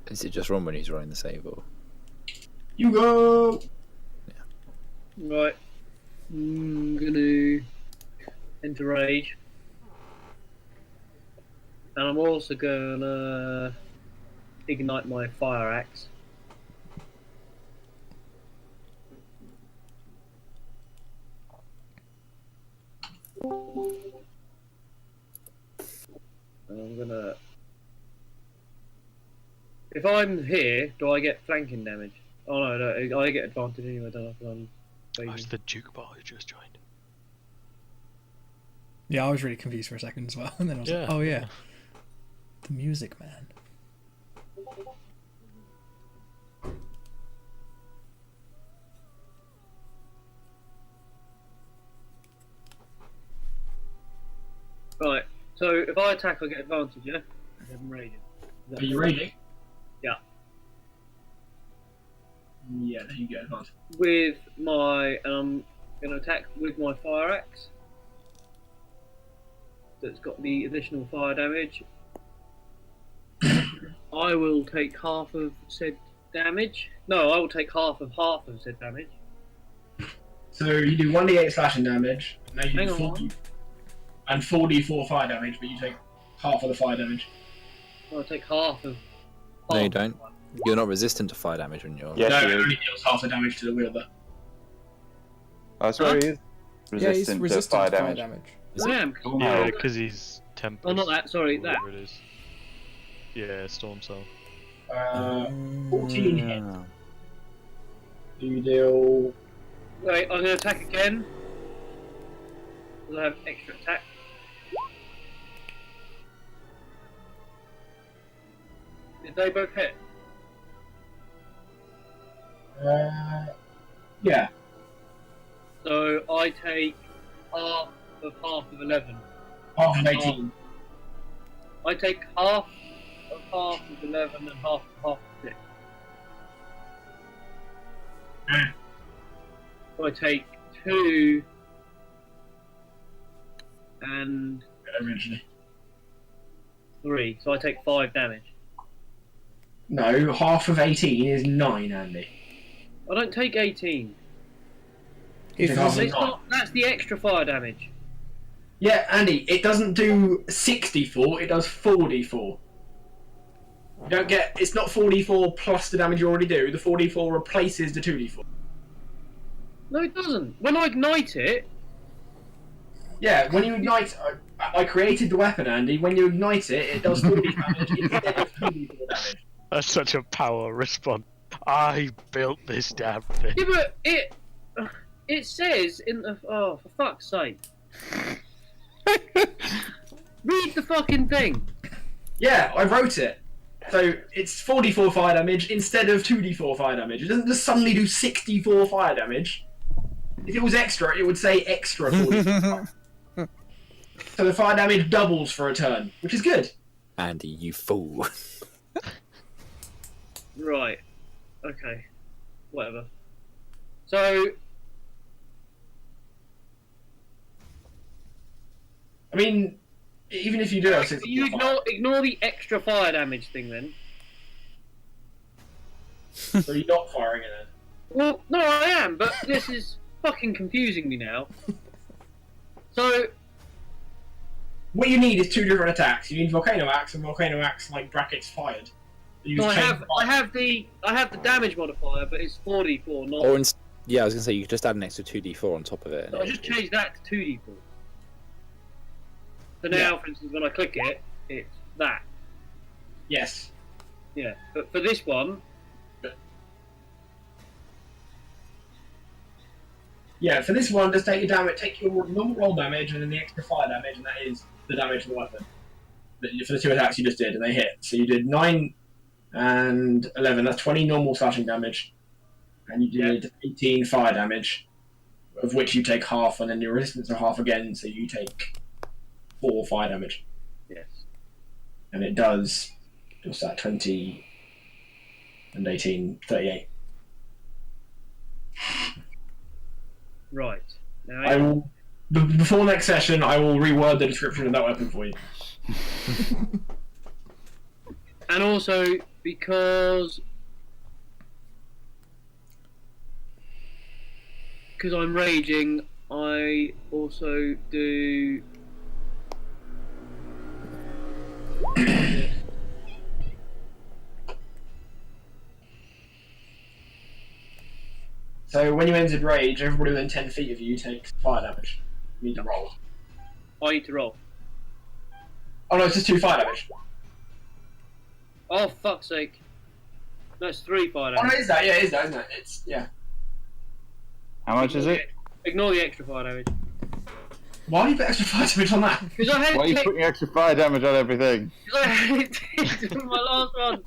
Is it just Ron when he's rolling the save, or You go. Right. I'm gonna enter rage. And I'm also gonna ignite my fire axe. And I'm gonna. If I'm here, do I get flanking damage? Oh no, I get advantage anyway, don't I? 'Cause I'm Oh, it's phasing. the Duke Bot who just joined. Yeah, I was really confused for a second as well, and then I was like, Yeah. oh yeah, the Music Man. Right, so if I attack, I get advantage, yeah? I'm raging. Are you raging? Yeah. Yeah, you get advantage. With my, and I'm going to attack with my fire axe. that's got the additional fire damage, I will take half of said damage. No, I will take half of said damage. So you do 1d8 slashing damage. Now you Hang do on. 40 and 4d4 fire damage, but you take half of the fire damage. I'll take half of. No, you half don't. You're not resistant to fire damage when you're. Yes, No, he it is. only deals half the damage to the wielder. I swear he is. Yeah, he's Resistant to resistant fire to fire damage. damage. I am. Oh, Yeah, no. because he's Tempest. Oh, not that. Sorry, that. whatever it is. Yeah, Storm Soul. 14 hit. Do you deal? Wait, I'm going to attack again. Because I have extra attack. Did they both hit? Yeah. So I take half of 11. Half of 18. I take half of 11 and half of 6. So I take 2 and Originally. 3. So I take 5 damage. No, half of 18 is 9, Andy. I don't take 18. If It's half It's of 9. not, that's the extra fire damage. Yeah, Andy, it doesn't do 64, it does 4d4. You don't get, it's not 4d4 plus the damage you already do, the 4d4 replaces the 2d4. No, it doesn't. When I ignite it, Yeah, when you ignite, I created the weapon, Andy, when you ignite it, it does 40 damage instead of 2d4 damage. That's such a power response. I built this damn thing. yeah, but it says in the for fuck's sake. Read the fucking thing. Yeah, I wrote it. So it's 4d4 fire damage instead of 2d4 fire damage. It doesn't just suddenly do 64 fire damage. If it was extra, it would say extra 44. So the fire damage doubles for a turn, which is good. Andy, you fool. Right. Okay. Whatever. So I mean, even if you do have you 64 fire, ignore the extra fire damage thing then. so you're not firing it then. Well, no, I am, but this is fucking confusing me now. So What you need is 2 different attacks. You need Volcano Axe and Volcano Axe like brackets fired. You no, use I have the damage modifier, but it's 4d4, not. Or yeah, I was gonna say you could just add an extra 2d4 on top of it. So I just changed that to 2d4. So now, for instance, when I click it, it's that. Yes. Yeah, but for this one, Yeah, for this one, just take your damage, take your normal roll damage and then the extra fire damage, and that is the damage of the weapon. For the 2 attacks you just did, and they hit. So you did 9 and 11, that's 20 normal slashing damage. And you did 18 fire damage, of which you take half, and then your resistance are half again, so you take 4 fire damage. yes. And it does, what's that, 20 and 18, 38. Right. Now, I will, before next session, I will reword the description of that weapon for you. and also because I'm raging, I also do. So when you entered rage, everybody within 10 feet of you takes fire damage. You need to roll. I need to roll. Oh no, it's just 2 fire damage. Oh fuck's sake! That's 3 fire Oh no, damage. it is that, yeah, it is that, isn't it? It's, yeah. How much is it? Ignore the extra fire damage. Why do you put extra fire damage on that? Because I had Why are you it putting extra fire damage on everything? in my last one.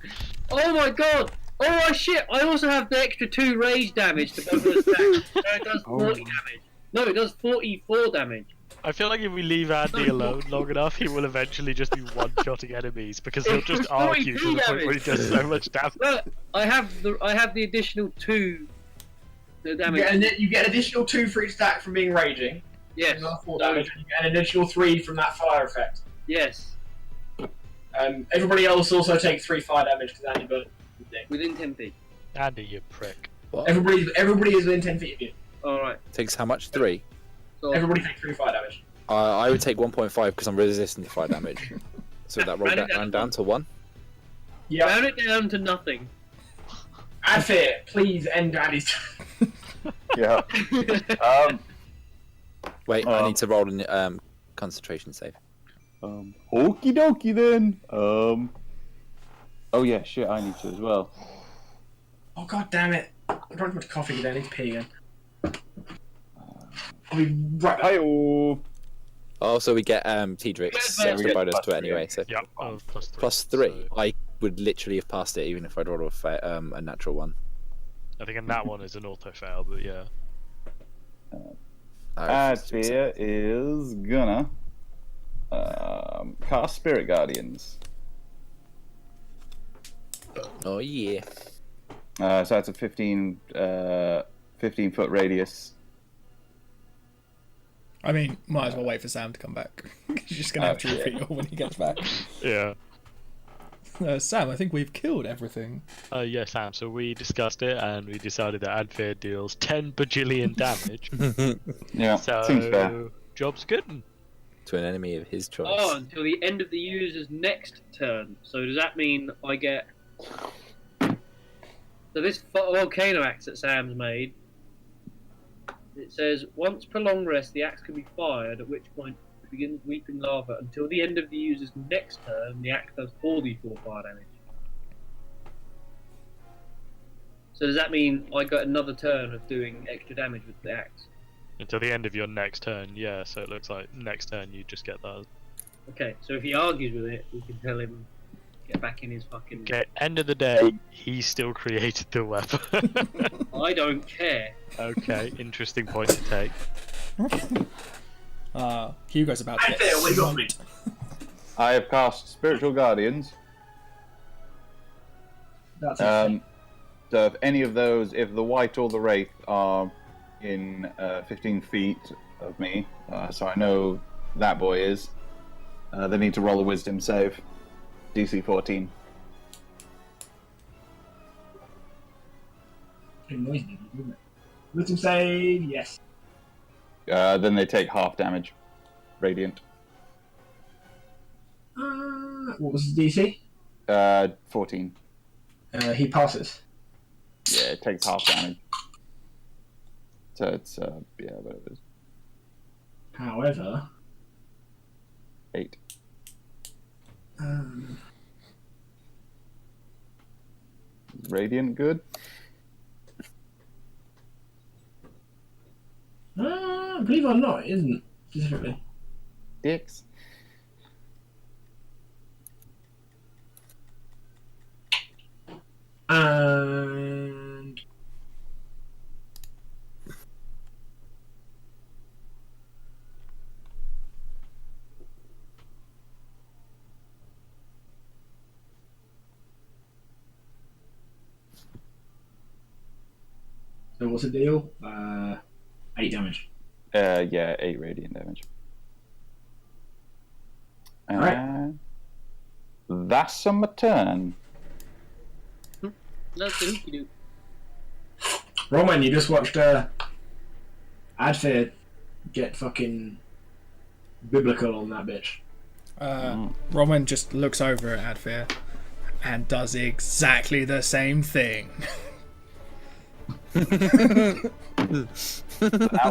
Oh my god! Oh shit! I also have the extra 2 rage damage to both those attacks. So it does 40 damage. No, it does 44 damage. I feel like if we leave Andy alone long enough, he will eventually just be one-shotting enemies because he'll just argue to the point where he does so much damage. But I have the additional 2 the damage. You get an additional 2 for each attack from being raging. Yes. Another 4 damage, and you get an additional 3 from that fire effect. Yes. Everybody else also takes 3 fire damage because Andy burned. Within 10 feet. Andy, you prick. What? Everybody is within 10 feet of you. Alright. Takes how much? 3. So Everybody takes 3 fire damage. I would take 1.5 because I'm resistant to fire damage. So that rolled down to 1. Yeah. round it down to nothing. Adfear, please end Andy's. Yeah. Wait, I need to roll a concentration save. Okie dokie then. Oh yeah, shit, I need to as well. Oh god damn it! I drank too much coffee today. I need to pee again. I'll be right back. Hi-oh. Also, we get T-Drix Yeah, we extra get bonus to it +3. anyway. So Yep. +3. +3. So I would literally have passed it even if I'd rolled a natural one. I think that one is an auto fail, but yeah. Adfear is gonna cast Spirit Guardians. Oh yeah. So that's a 15 foot radius. I mean, might as well wait for Sam to come back. He's just gonna have to repeat it all when he gets back. Yeah. Sam, I think we've killed everything. Yeah, Sam. So we discussed it, and we decided that Adfear deals 10 bajillion damage. Yeah, seems fair. So job's good. To an enemy of his choice. Oh, until the end of the user's next turn. So does that mean I get... So this volcano axe that Sam's made, it says, once per long rest, the axe can be fired, at which point it begins weeping lava. Until the end of the user's next turn, the axe does 4d4 fire damage. So does that mean I got another turn of doing extra damage with the axe? Until the end of your next turn, yeah. So it looks like next turn you just get that. Okay, so if he argues with it, we can tell him get back in his fucking... Okay, end of the day, he still created the weapon. I don't care. Okay, interesting point to take. Hugo's about to get Adfear, what you got for me? I have cast Spiritual Guardians. That's it. So if any of those, if the White or the Wraith are in 15 feet of me, so I know that boy is, they need to roll a Wisdom save. DC 14. Wisdom save, yes. Then they take half damage. Radiant. What was the DC? 14. He passes. Yeah, it takes half damage. So it's, yeah, whatever it is. However, 8. Radiant good? believe it or not, it isn't specifically. Dicks. And so what's the deal? 8 damage. Yeah, 8 radiant damage. Alright. That's on my turn. That's the hooky doo. Roman, you just watched Adfear get fucking biblical on that bitch. Roman just looks over at Adfear and does exactly the same thing. Now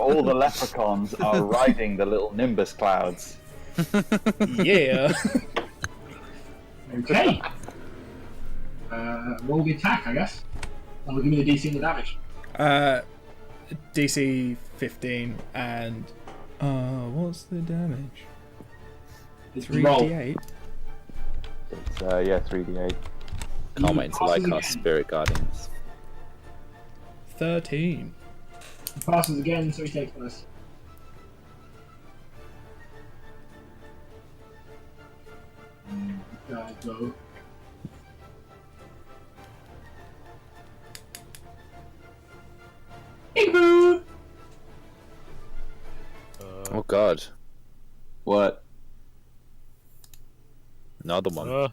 all the leprechauns are riding the little nimbus clouds. Yeah. Okay. Roll the attack, I guess. And we'll give me the DC and the damage. DC 15 and what's the damage? It's roll. 3d8. It's, yeah, 3d8. Can't wait until I Passes cast again. Spirit Guardians. 13. He passes again, so he takes this. Go. Hey, boo! Oh God. What? Another one.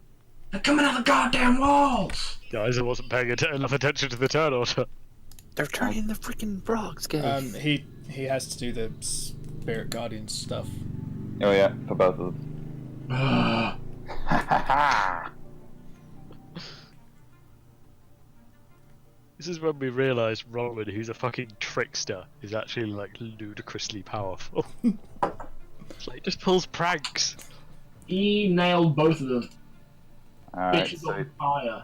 They're coming out the goddamn walls! Guys, I wasn't paying enough attention to the turn order. They're turning the freaking frogs, game. He has to do the Spirit Guardian stuff. Oh yeah, for both of them. Ugh. This is when we realised Rowan, who's a fucking trickster, is actually like ludicrously powerful. It's like just pulls pranks. He nailed both of them. Alright, Bitch is so, on fire.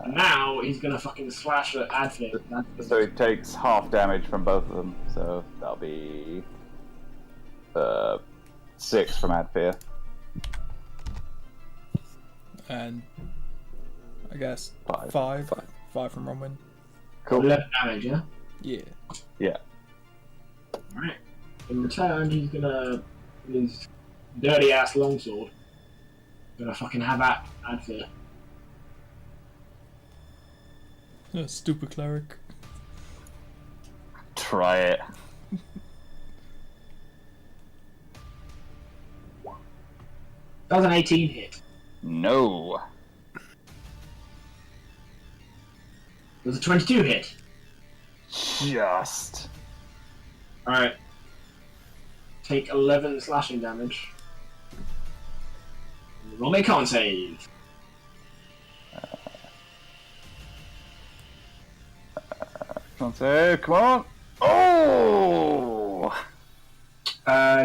And now he's gonna fucking slash at Adfit. so he takes half damage from both of them. So that'll be 6 from Adfear. And I guess 5. 5 from Ronwin. Cool. 11 damage, yeah? Yeah. Yeah. Alright. In return, he's gonna, with his dirty ass longsword, gonna fucking have at Adfit. Stupid cleric. Try it. That was an 18 hit. No. It was a 22 hit. Just. Alright. Take 11 slashing damage. Roll me a con save. Come on. Oh!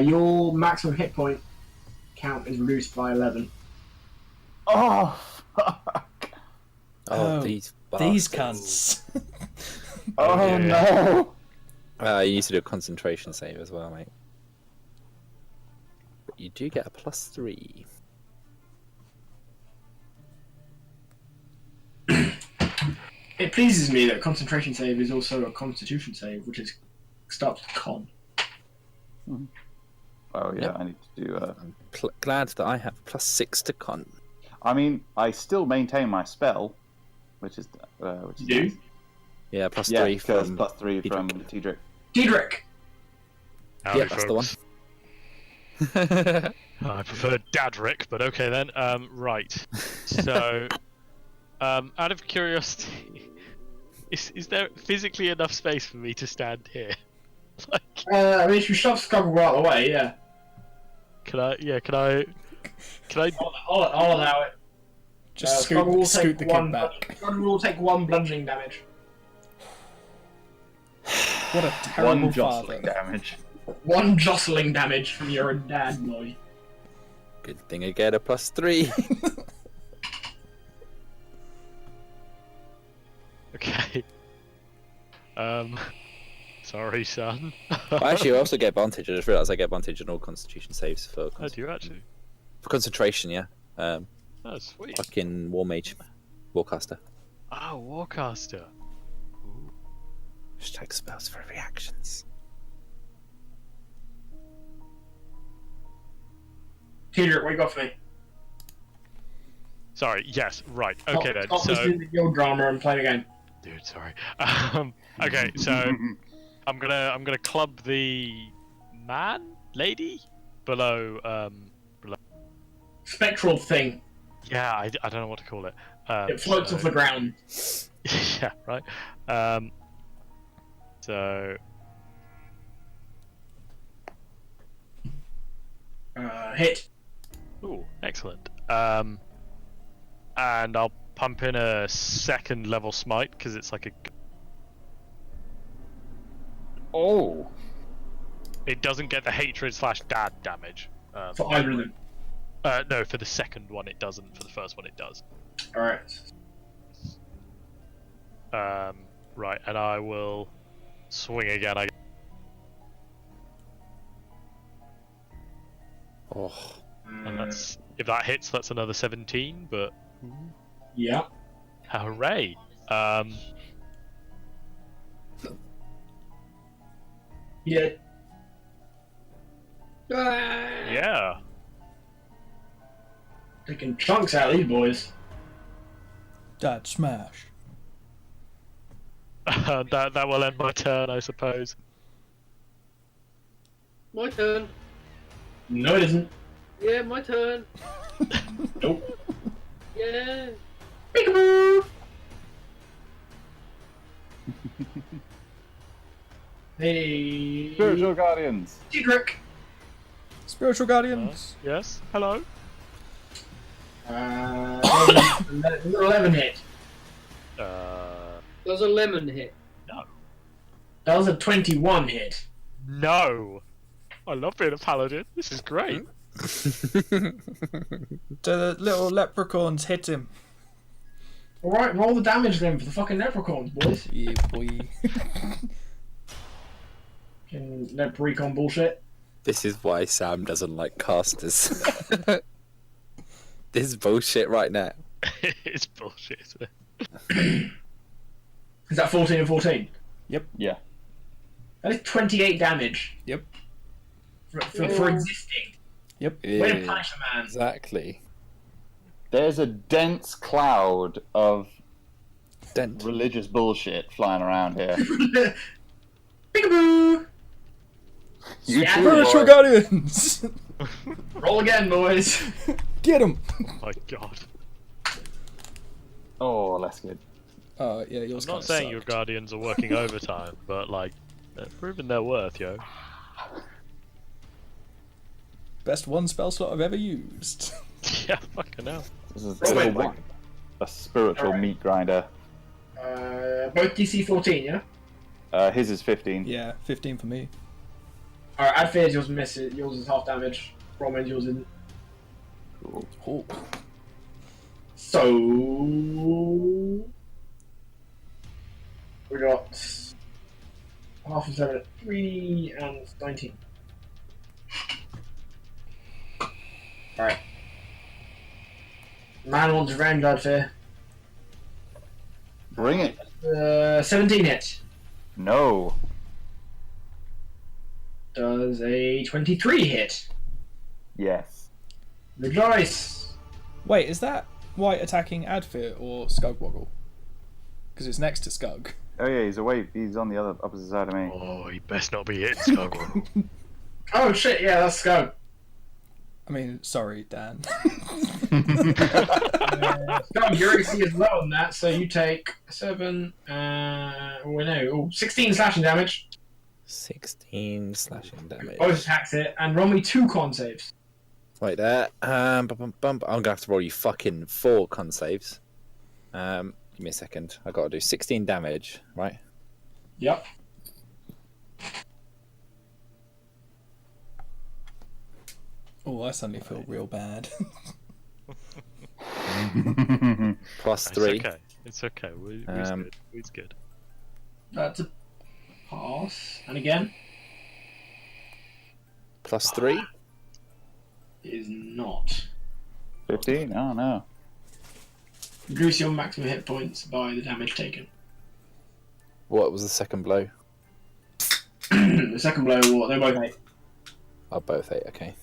Your maximum hit point count is reduced by 11. Oh, fuck. Oh, these These bastards. cunts. Oh, no. You need to do a concentration save as well, mate. But you do get a +3. It pleases me that concentration save is also a constitution save, which is starts with con. Oh, yeah, Yep. I need to do... I'm glad that I have +6 to con. I mean, I still maintain my spell, which is... You do? nice. Yeah, +3 Yeah, because from +3 from Tidrick. Tidrick. Diedrich! Howdy, Yeah, that's the one. folks. I prefer Dadrick, but okay then. Right. So, out of curiosity, is there physically enough space for me to stand here? Like, I mean, if you shove Scuggle out of the way, yeah. can I? Yeah, can I? I'll allow it. Just Scuggle will scoot the take kid back. Scuggle will take 1 bludgeoning damage. What a terrible One jostling father. damage. 1 jostling damage from your dad, boy. Good thing I get a +3. Okay. Sorry, son. Actually, I also get advantage. I just realised I get advantage on all Constitution saves for Oh, do you actually? for concentration. Yeah. Oh, sweet. Fucking War Mage, Warcaster. Oh, Warcaster. Ooh. Hashtag spells for reactions. Diedrich, what you got for me? Sorry. Yes. Right. Okay then. Stop So, listening to guild drama and play the game. dude, sorry. Okay. So, I'm gonna club the lady below. Spectral thing. Yeah, I don't know what to call it. It floats so- off the ground. Yeah. Right. So. Hit. Ooh, excellent. And I'll pump in a 2nd level smite because it's like a. Oh! It doesn't get the hatred / dad damage. For either of them. No, for the second one it doesn't. For the first one it does. Alright. Right, and I will swing again. Oh, And that's if that hits, that's another 17. But Yeah. hooray! Yeah. Yeah. Taking chunks out of these boys. Dad smash. That will end my turn, I suppose. My turn. No, it isn't. Yeah, my turn. Nope. Yeah. Peekaboo! Hey. Spiritual Guardians. Cedric. Spiritual Guardians. Yes. Hello. There's an 11 hit. Does a lemon hit? That was a 21 hit. No. I love being a paladin. This is great. The little leprechauns hit him. Alright, roll the damage then for the fucking leprechauns, boys. Yeah, boy. Fucking leprechaun bullshit. This is why Sam doesn't like casters. This is bullshit right now. It's bullshit. Isn't it? Is that 14 and 14? Yeah. That is 28 damage. Yep. For existing. Yep. Way to punish a man. Exactly. There's a dense cloud of Dent. religious bullshit flying around here. Peekaboo! You Yeah. too, Spiritual boy. Guardians. Roll again, boys. Get him. Oh my god. Oh, that's good. Yeah, yours. I'm not saying your guardians are working overtime, but like, they're proving their worth, yo. Best one spell slot I've ever used. Yeah, fucking hell. This is Oh, wait, like a spiritual Alright. meat grinder. Both DC 14, yeah? His is 15. Yeah, 15 for me. Alright, add fears, yours misses. Yours is half damage. Roman's yours isn't. Cool. Oh. So. We got. Half of 7, 3 and 19. Alright. Man wants revenge, I'd fear. Bring it. 17 hit. No. Does a 23 hit. Yes. Rejoice! Wait, is that White attacking Adfir or Skugwoggle? Because it's next to Skug. Oh yeah, he's away. He's on the other opposite side of me. Oh, he best not be hitting Skugwoggle. Oh shit, yeah, let's go. I mean, sorry, Dan. Scum, your AC is low on that, so you take 7, 16 slashing damage. 16 slashing damage. Both attacks it, and roll me 2 con saves. Right there. I'm gonna have to roll you fucking 4 con saves. Give me a second. I gotta do 16 damage, right? Yep. Oh, I suddenly feel real bad. Plus It's 3. okay. It's okay. We's good. We's good. That's a pass. And again, Plus 3. is not. 15? Oh no. Reduce your maximum hit points by the damage taken. What was the second blow? The second blow, they're both 8. Oh, both 8, okay.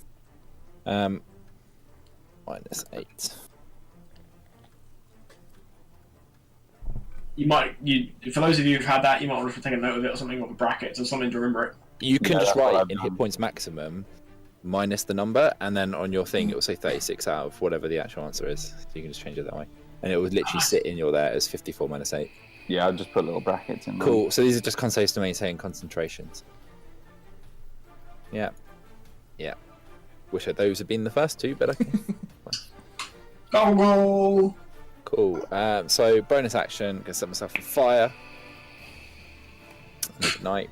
Minus 8. For those of you who've had that, you might want to take a note of it or something, or the brackets or something to remember it. You can Yeah, just that's what write I've in done. hit points maximum minus the number, and then on your thing it will say 36 out of whatever the actual answer is. So you can just change it that way. And it will literally sit in your there as 54 minus 8. Yeah, I'll just put little brackets in there. Cool. So these are just con saves to maintain concentrations. Yeah. Yeah. Wish those had been the first 2, but okay. Go roll! Cool. So bonus action, gonna set myself on fire. Ignite.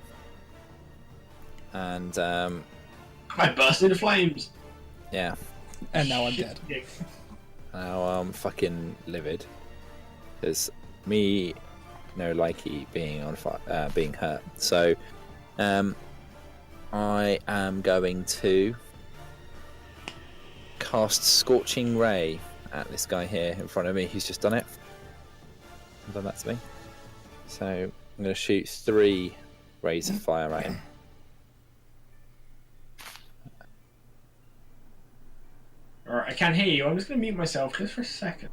And I burst into flames. yeah. And now I'm dead. Now I'm fucking livid. There's me, no likey being on fire, being hurt. So, I am going to cast Scorching Ray at this guy here in front of me who's just done it. Done that to me. So I'm going to shoot 3 rays of fire at him. Alright, I can't hear you. I'm just going to mute myself just for a second.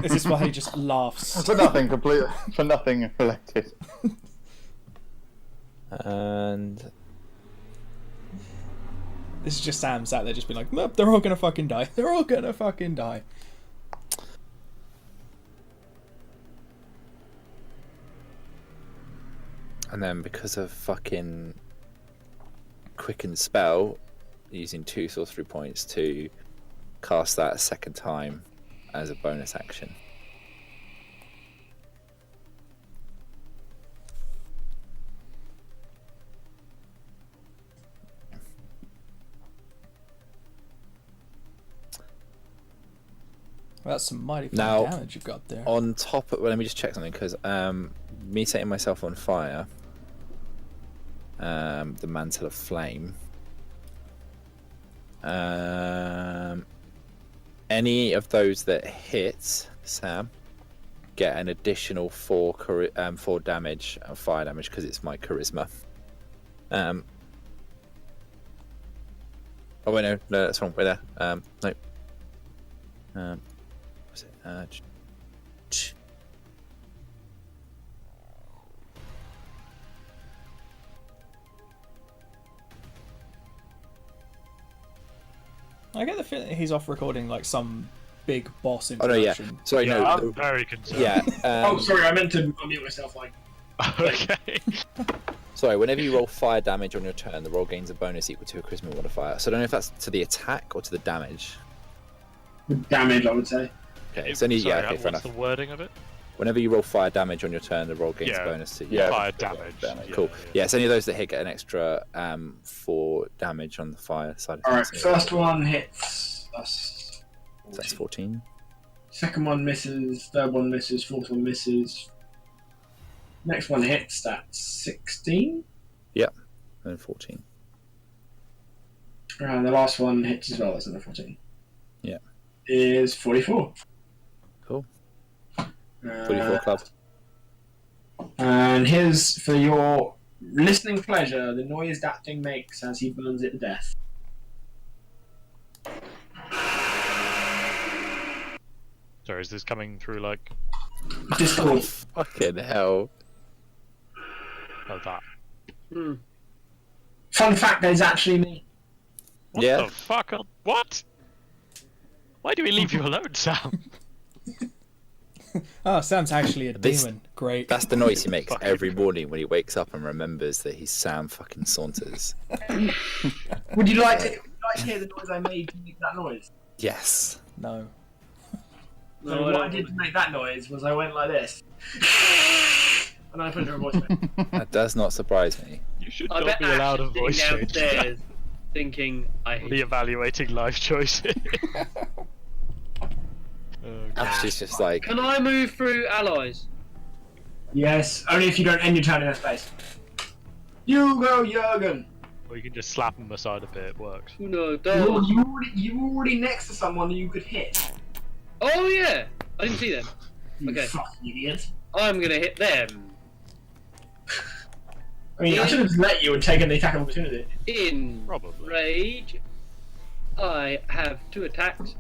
Is this why he just laughs? For nothing for nothing related. And This is just Sam sat there just being like, nope, they're all gonna fucking die. They're all gonna fucking die. And then because of fucking quicken spell, using 2 sorcery points to cast that a second time as a bonus action. Well, that's some mighty Now, damage you've got there. On top of, well, let me just check something, because me setting myself on fire, the Mantle of Flame, any of those that hit Sam get an additional 4 damage, fire damage, because it's my charisma. Oh wait, no, that's wrong. Wait there. No. What's it? I get the feeling he's off recording like some big boss Oh no, yeah. introduction. Sorry, Yeah, no. I'm very concerned. Yeah. Oh, sorry, I meant to unmute myself. Like, Okay. Sorry, whenever you roll fire damage on your turn, the roll gains a bonus equal to a charisma modifier. So I don't know if that's to the attack or to the damage. damage, I would say. Okay, it's only, Sorry, yeah, okay, fair what's enough. the wording of it? Whenever you roll fire damage on your turn, the roll gains a bonus to Fire damage. Cool. Yeah, it's any of those that hit get an extra 4 damage on the fire side of Alright, things. first one hits. That's So that's 14. Second one misses. Third one misses. Fourth one misses. Next one hits. That's 16. And 14. And the last one hits as well. That's another 14. Yeah. Is 44. Cool. 44 club. And here's for your listening pleasure the noise that thing makes as he burns it to death. Sorry, is this coming through like Discord. Fucking hell. that? Hmm. Fun fact, there's actually me. What Yeah. the fuck? What? Why do we leave you alone, Sam? Oh, Sam's actually a This- demon. Great. That's the noise he makes Fucking every morning when he wakes up and remembers that he's Sam fucking Saunters. Would you like to hear the noise I made to make that noise? Yes. No. So No, what I don't did want to make that noise was I went like this. And I put it in a voice memo. That does not surprise me. You should I not bet be allowed a Ash is voice sitting change. downstairs thinking, I hate you. Reevaluating life choices. Ash is just like, Can I move through allies? Yes, only if you don't end your turn in a space. You go, Jurgen! Or you can just slap them aside a bit, it works. Oh no, You're, don't. you already next to someone you could hit. Oh yeah! I didn't see them. You Okay. fucking idiot. I'm gonna hit them. I mean, I should have just let you and taken the attack of opportunity. In Probably. rage, I have 2 attacks.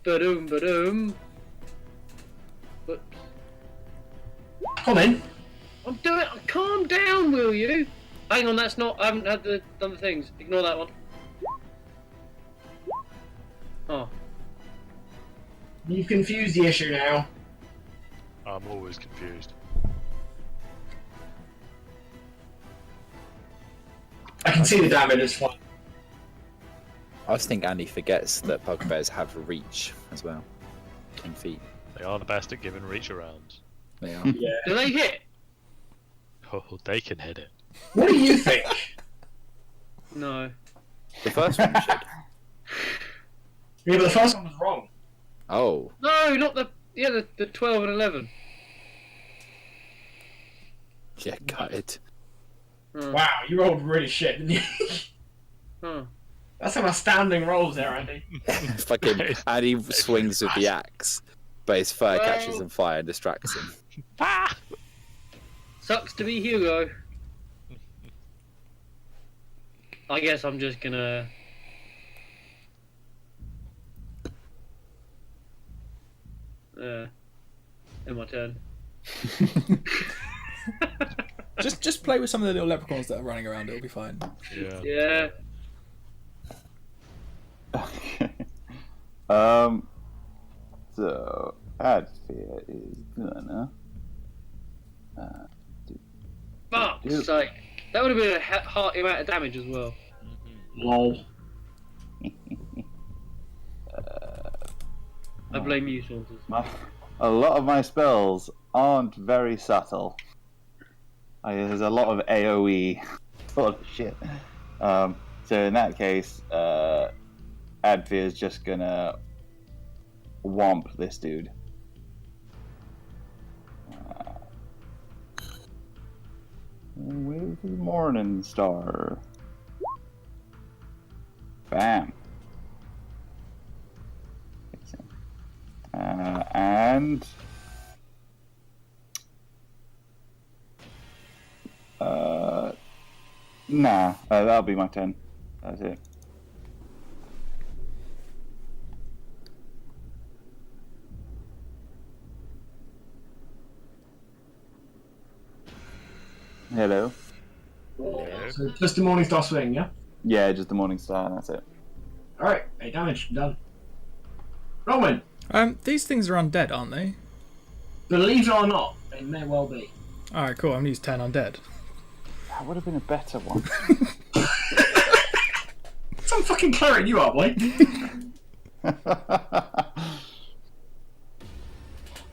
Ba-doom, ba-doom. But Come in. I'm doing. Calm down, will you? Hang on, that's not. I haven't had done the things. Ignore that one. Oh, You've confused the issue now. I'm always confused. I can see the damage is fine. I just think Andy forgets that bugbears have reach as well. 10 feet. They are the best at giving reach arounds. They are. Yeah. do they hit? Oh, they can hit it. What do you think? No. The first one should. Yeah, but the first one was wrong. Oh. No, not the. Yeah, the 12 and 11. Yeah, gutted. Oh. Wow, you rolled really shit, didn't you? Oh. That's some astounding rolls there, Andy. Fucking Andy swings with the axe, but his fur Well- catches on fire and distracts him. Ah! Sucks to be Hugo. I guess I'm just gonna. In my turn. Just play with some of the little leprechauns that are running around. It'll be fine. Yeah. Yeah. Okay. So Adfear is gonna. Fuck's sake. That would have been a hearty amount of damage as well. Lol. I blame you, Saunders. A lot of my spells aren't very subtle. There's a lot of AoE bullshit. So in that case, Adfear is just gonna whomp this dude. Where's the Morning Star? Bam. And that'll be my turn. That's it. Hello. So just the Morning Star swing, yeah? Yeah, just the Morning Star, and that's it. Alright, 8 damage, done. Roman, These things are undead, aren't they? believe it or not, they may well be. Alright, cool. I'm gonna use 10 undead. That would have been a better one. Some fucking cleric you are, boy.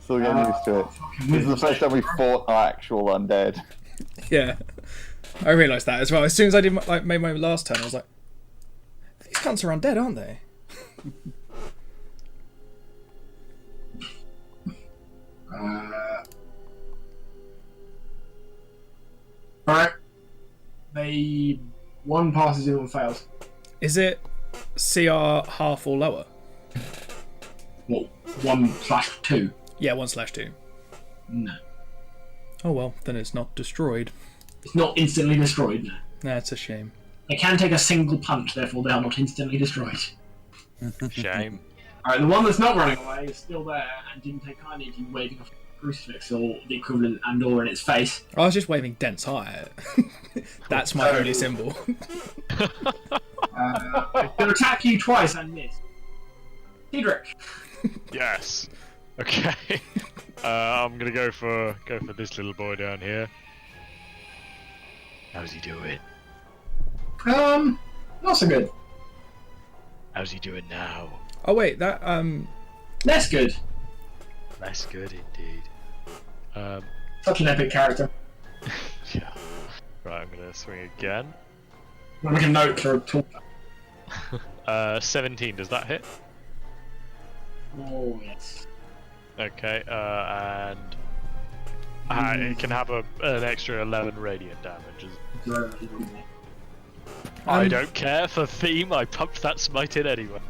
Still getting used to it. This is the first time we fought actual undead. Yeah, I realised that as well. As soon as I made my last turn, I was like, these cunts are undead, aren't they? Alright. One passes in, one fails. Is it CR half or lower? What? 1/2? Yeah, 1/2. No. Oh well, then it's not destroyed. It's not instantly destroyed, no. That's a shame. They can take a single punch, therefore they are not instantly destroyed. Shame. Alright, the one that's not running away is still there and didn't take kindly to you waving a crucifix or the equivalent and or in its face. I was just waving dense high at it. That's my holy symbol. They'll attack you twice and miss. Cedric. Yes. Okay. I'm gonna go for this little boy down here. How's he doing? Not so good. How's he doing now? Oh wait, that Less good. Less good indeed. Such an epic character. Yeah. Right, I'm gonna swing again. I'll make a note for a talk. 17. Does that hit? Oh yes. Okay. And it can have an extra 11 radiant damage. I don't care for theme. I pumped that smite in anyway.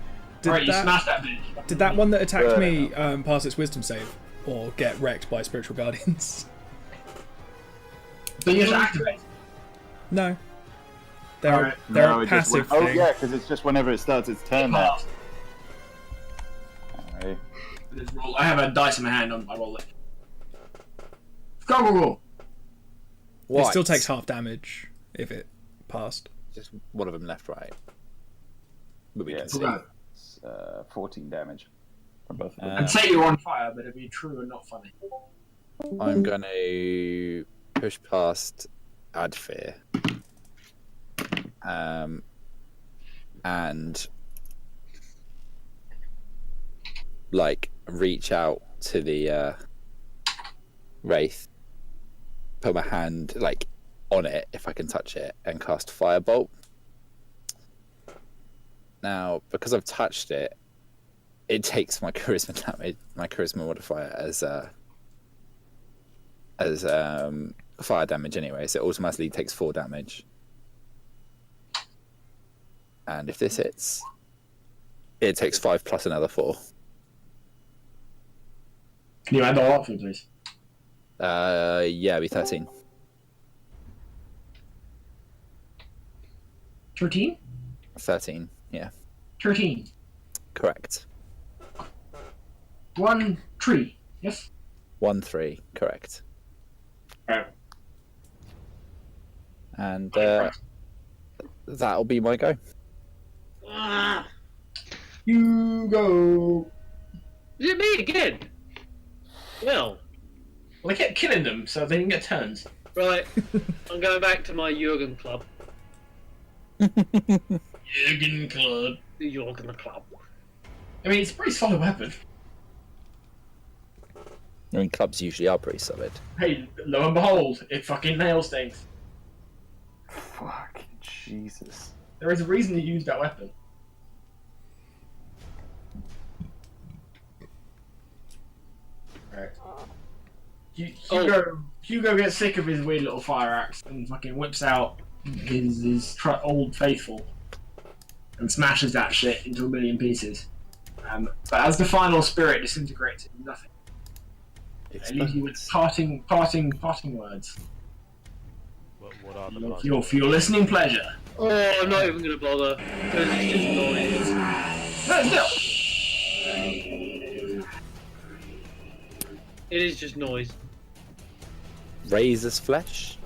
Alright, you smashed that bitch. Did that one that attacked me pass its wisdom save or get wrecked by spiritual guardians? So you have to activate. No. They're Alright. they're No, a it just passive went- thing. Oh yeah, because it's just whenever it starts its turn now. Pass. Alright. Let's roll. I have a dice in my hand. I roll it. Go. It still takes half damage if it passed. Just one of them left, right. But we Yeah, can see. Go. It's 14 damage from both of them. I'd say you're on fire, but it'd be true and not funny. I'm going to push past Adfear. And like reach out to the Wraith, put my hand like on it if I can touch it, and cast Firebolt. Now, because I've touched it, it takes my charisma damage, my charisma modifier as fire damage anyway, so it automatically takes 4 damage. And if this hits, it takes 5 plus another 4. Can you add all up for me, please? Yeah, it'd be 13. 13? 13, yeah, 13. correct. 1 tree. Yes? 1-3, correct. Alright. And that'll be my go. You go. Is it me again? Well, Well, they kept killing them, so they didn't get turns. right. I'm going back to my Jurgen club. Jürgen Club. The Jurgen club. I mean, it's a pretty solid weapon. I mean, clubs usually are pretty solid. Hey, lo and behold, it fucking nails things. Fucking Jesus. There is a reason you use that weapon. Right. Hugo gets sick of his weird little fire axe and fucking whips out his old faithful and smashes that shit into a million pieces. But as the final spirit disintegrates into nothing, it leaves you with parting words. What are the For your listening pleasure. Oh, I'm not even going to bother because it's just noise. No, still. It is just noise. Razor's flesh?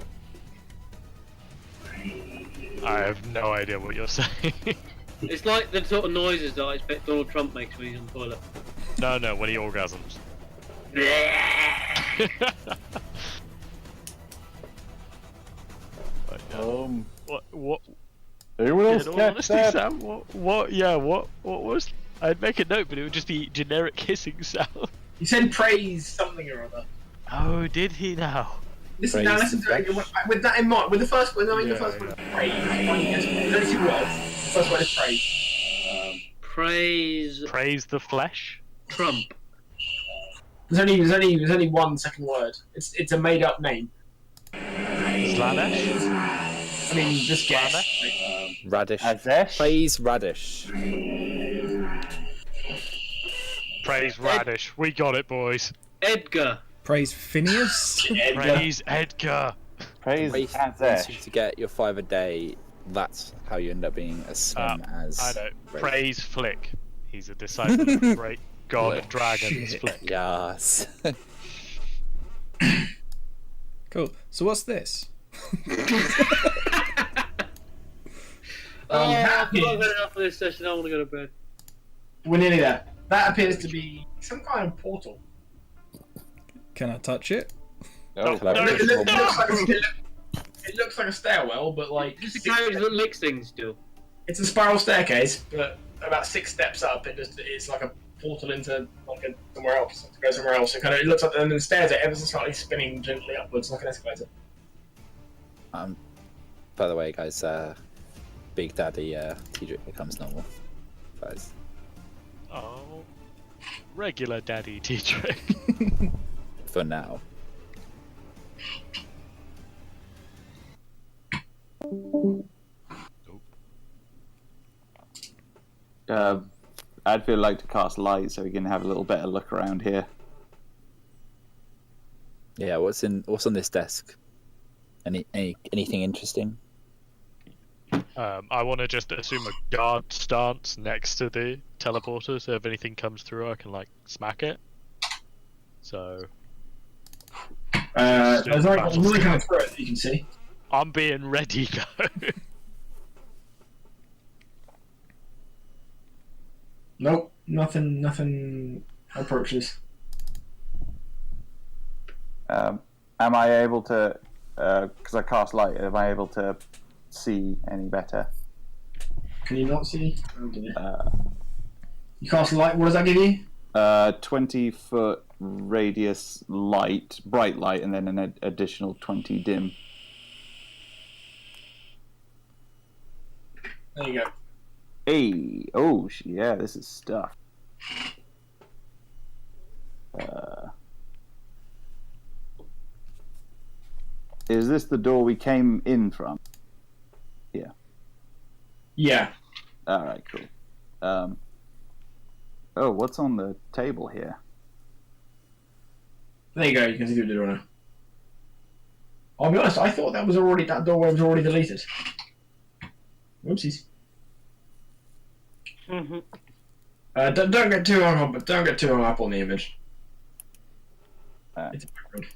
I have no idea what you're saying. It's like the sort of noises that I expect Donald Trump makes when he's on the toilet. No, when he orgasms. What? Anyone else In all catch honesty, that? Sam, what was? I'd make a note, but it would just be generic hissing sound. He said praise something or other. Oh, did he now? Listen, Praise now listen to it. With that in mind, with the first one, the first one, praise. There's only 2 words. The first one is praise. Praise Praise the flesh. Trump. There's only 1 second word. It's a made up name. Slanesh. I mean, just guess. Radish. Azesh? Praise radish. Praise radish. We got it, boys. Edgar. Praise Phineas. Praise Edgar. Praise Once you Azesh. to get your 5 a day, that's how you end up being as slim as. I know. Ray. Praise Flick. He's a disciple of the great god of dragons, Shit. Flick. Yes. Cool. So what's this? I've happy. got enough for this session. I want to go to bed. We're nearly there. That appears to be some kind of portal. Can I touch it? Oh, No. It looks like a stairwell, but like Just a carriage that licks things still. it's a spiral staircase, but about 6 steps up, it's like a portal into like somewhere else. To go somewhere else. It looks like, and then the stairs are ever so slightly spinning gently upwards, like an escalator. By the way, guys, Big Daddy T-Drip becomes normal. Guys. Oh. Regular daddy teacher. For now. I'd feel like to cast light so we can have a little better look around here. Yeah, what's on this desk? Anything interesting? I want to just assume a guard stance next to the teleporter, so if anything comes through, I can like smack it. So There's nothing coming through it, you can see. I'm being ready, though. Nope, nothing approaches. Am I able to, because I cast light, am I able to see any better? Can you not see? Oh dear. You cast light. What does that give you? 20-foot radius light, bright light, and then an additional 20 dim. There you go. Hey, oh yeah, this is stuff. Is this the door we came in from? Yeah. Yeah. All right, cool. Oh, what's on the table here? There you go. You can see through the door now. I'll be honest. I thought that doorway was already deleted. Whoopsies. Mm-hmm. Don't get too hung up. Don't get too hung up on the image. It's a background.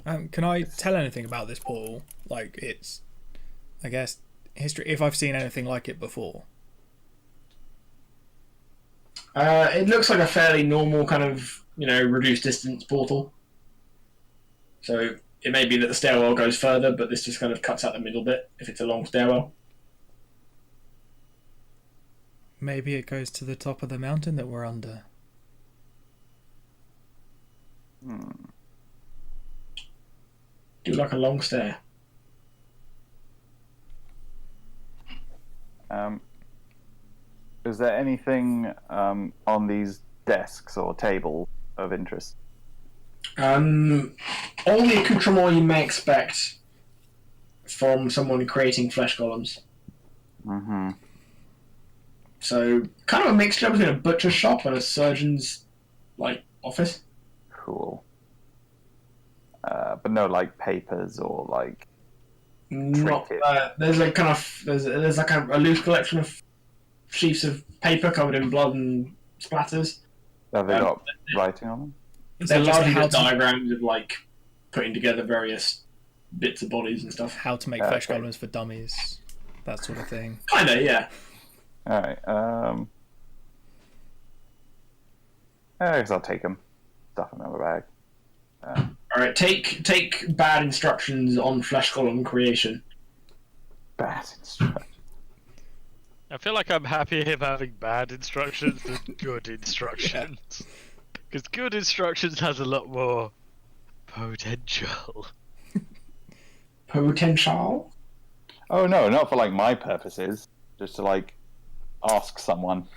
Can I tell anything about this portal? Like, it's, I guess, history. If I've seen anything like it before. It looks like a fairly normal kind of, reduced distance portal. So it may be that the stairwell goes further, but this just kind of cuts out the middle bit if it's a long stairwell. Maybe it goes to the top of the mountain that we're under. Do like a long stair. Is there anything on these desks or tables of interest? All the accoutrement you may expect from someone creating flesh golems. Mm-hmm. So, kind of a mixture between a butcher's shop and a surgeon's, office. Cool. But no, papers or Not. trinkets. There's a loose collection of sheets of paper covered in blood and splatters. Have they got writing on them? Is They're it just largely how just to, diagrams of putting together various bits of bodies and stuff. how to make Okay. flesh golems for dummies, that sort of thing? Kinda, yeah. All right. I guess I'll take them. Stuff them in my bag. All right, take bad instructions on flesh golem creation. Bad instruction. I feel like I'm happier having bad instructions than good instructions. Because good instructions has a lot more potential. Potential. Oh no, not for my purposes. Just to ask someone.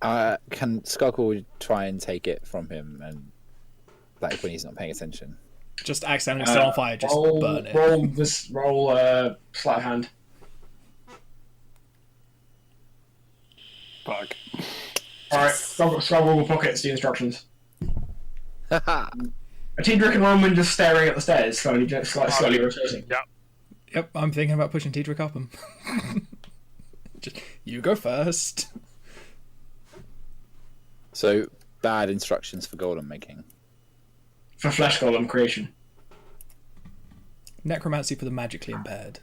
Can Skullclaw try and take it from him and when he's not paying attention? Just accidentally set on fire, just burn it. Roll sleight of hand. Fuck. Alright, Skullclaw will pockets the instructions. Tedrick and Roman just staring at the stairs, slowly rotating. Yeah. Yep, I'm thinking about pushing Tedrick up him. Just, you go first. So, bad instructions for golem making. For flesh golem creation. Necromancy for the magically impaired.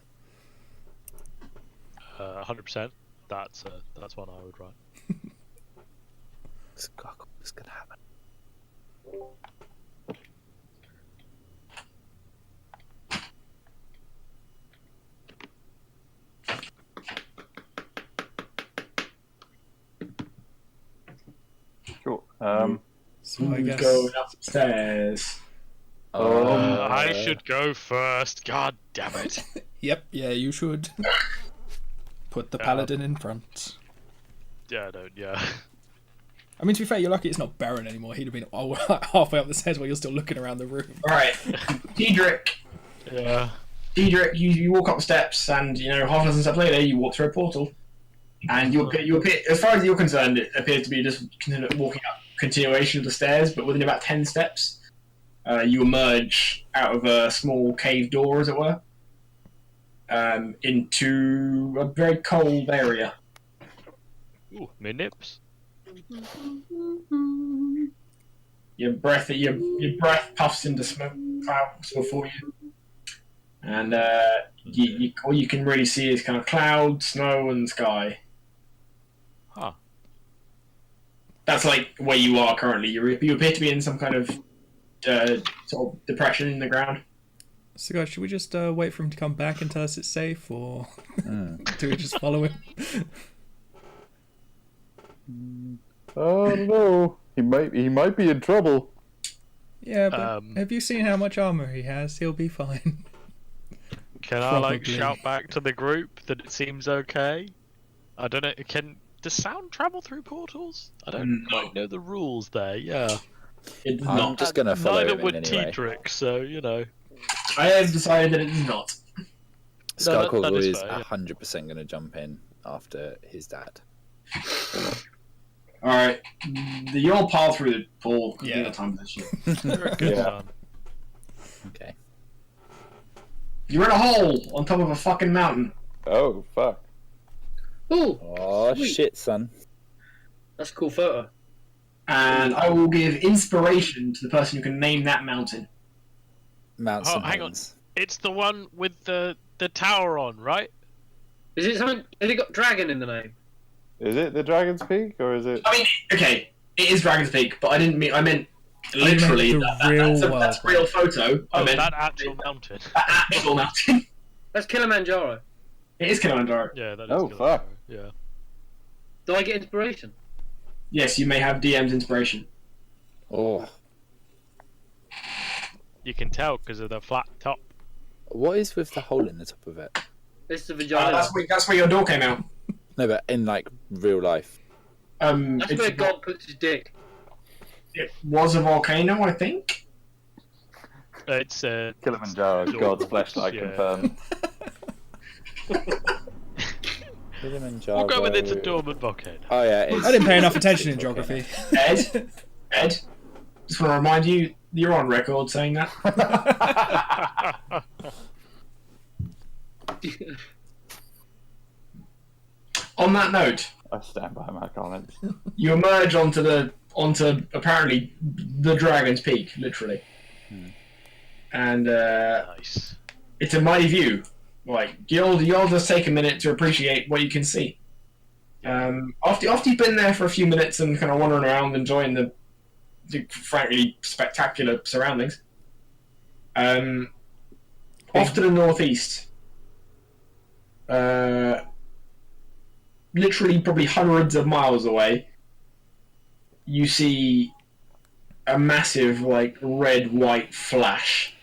100%. That's one I would write. Skullclaw, what's gonna happen? Cool. So I Who's guess going upstairs? I should go first. God damn it. Yep, yeah, you should. Put the paladin in front. Yeah, yeah. I mean, to be fair, you're lucky it's not Baron anymore. He'd have been halfway up the stairs while you're still looking around the room. Alright, Tedrick. Yeah. Tedrick, you walk up the steps, and half a dozen steps later, you walk through a portal, and you appear, as far as you're concerned, it appears to be just walking up continuation of the stairs. But within about 10 steps, you emerge out of a small cave door, as it were, into a very cold area. Ooh, my nips. Your breath puffs into smoke clouds before you, and all you can really see is kind of cloud, snow, and sky. Huh. That's where you are currently. You appear to be in some kind of sort of depression in the ground. So guys, should we just wait for him to come back and tell us it's safe, or do we just follow him? I don't know. He might be in trouble. Yeah, but have you seen how much armor he has? He'll be fine. Can I Probably. shout back to the group that it seems okay? I don't know. Does sound travel through portals? I don't quite know the rules there. Yeah. It does I'm not. just gonna follow Neither him would anyway. Tedrick, so I have decided that it does not. Skullclaw that is is fair, yeah. 100% going to jump in after his dad. Alright, you'll pile through the pool. Yeah. Yeah. Time for this shit. You're a good Yeah. son. Okay. You're in a hole on top of a fucking mountain. Oh fuck. Ooh, Oh Sweet. shit, son. that's a cool photo. And I will give inspiration to the person who can name that mountain. mounts Oh, and hang on. horns. It's the one with the tower on, right? Is it something? Has it got dragon in the name? Is it the Dragon's Peak or is it? I mean, okay, it is Dragon's Peak, but I didn't mean. I meant you meant literally. the real world that's a real photo. I Oh, meant that actual mountain. that actual mountain. That's Kilimanjaro. It is Kilimanjaro. Yeah, that is. Oh, Kilimanjaro. fuck. Yeah. Do I get inspiration? Yes, you may have DM's inspiration. Oh, You can tell because of the flat top. what is with the hole in the top of it? It's the vagina. That's where your door came out. No, but in like real life. That's It's where God puts his dick. It was a volcano, I think. It's Kilimanjaro, God's fleshlight Yeah. confirmed. Kilimanjaro. We'll go with it's a dormant volcano. Oh yeah, it's, I didn't pay enough attention in geography. Ed, just want to remind you, you're on record saying that. On that note, I stand by my comments. you emerge onto apparently the Dragon's Peak, literally, and Nice. it's a mighty view. Like you'll just take a minute to appreciate what you can see. After you've been there for a few minutes and kind of wandering around, enjoying the frankly spectacular surroundings, off to the northeast, literally probably hundreds of miles away, you see a massive like red-white flash.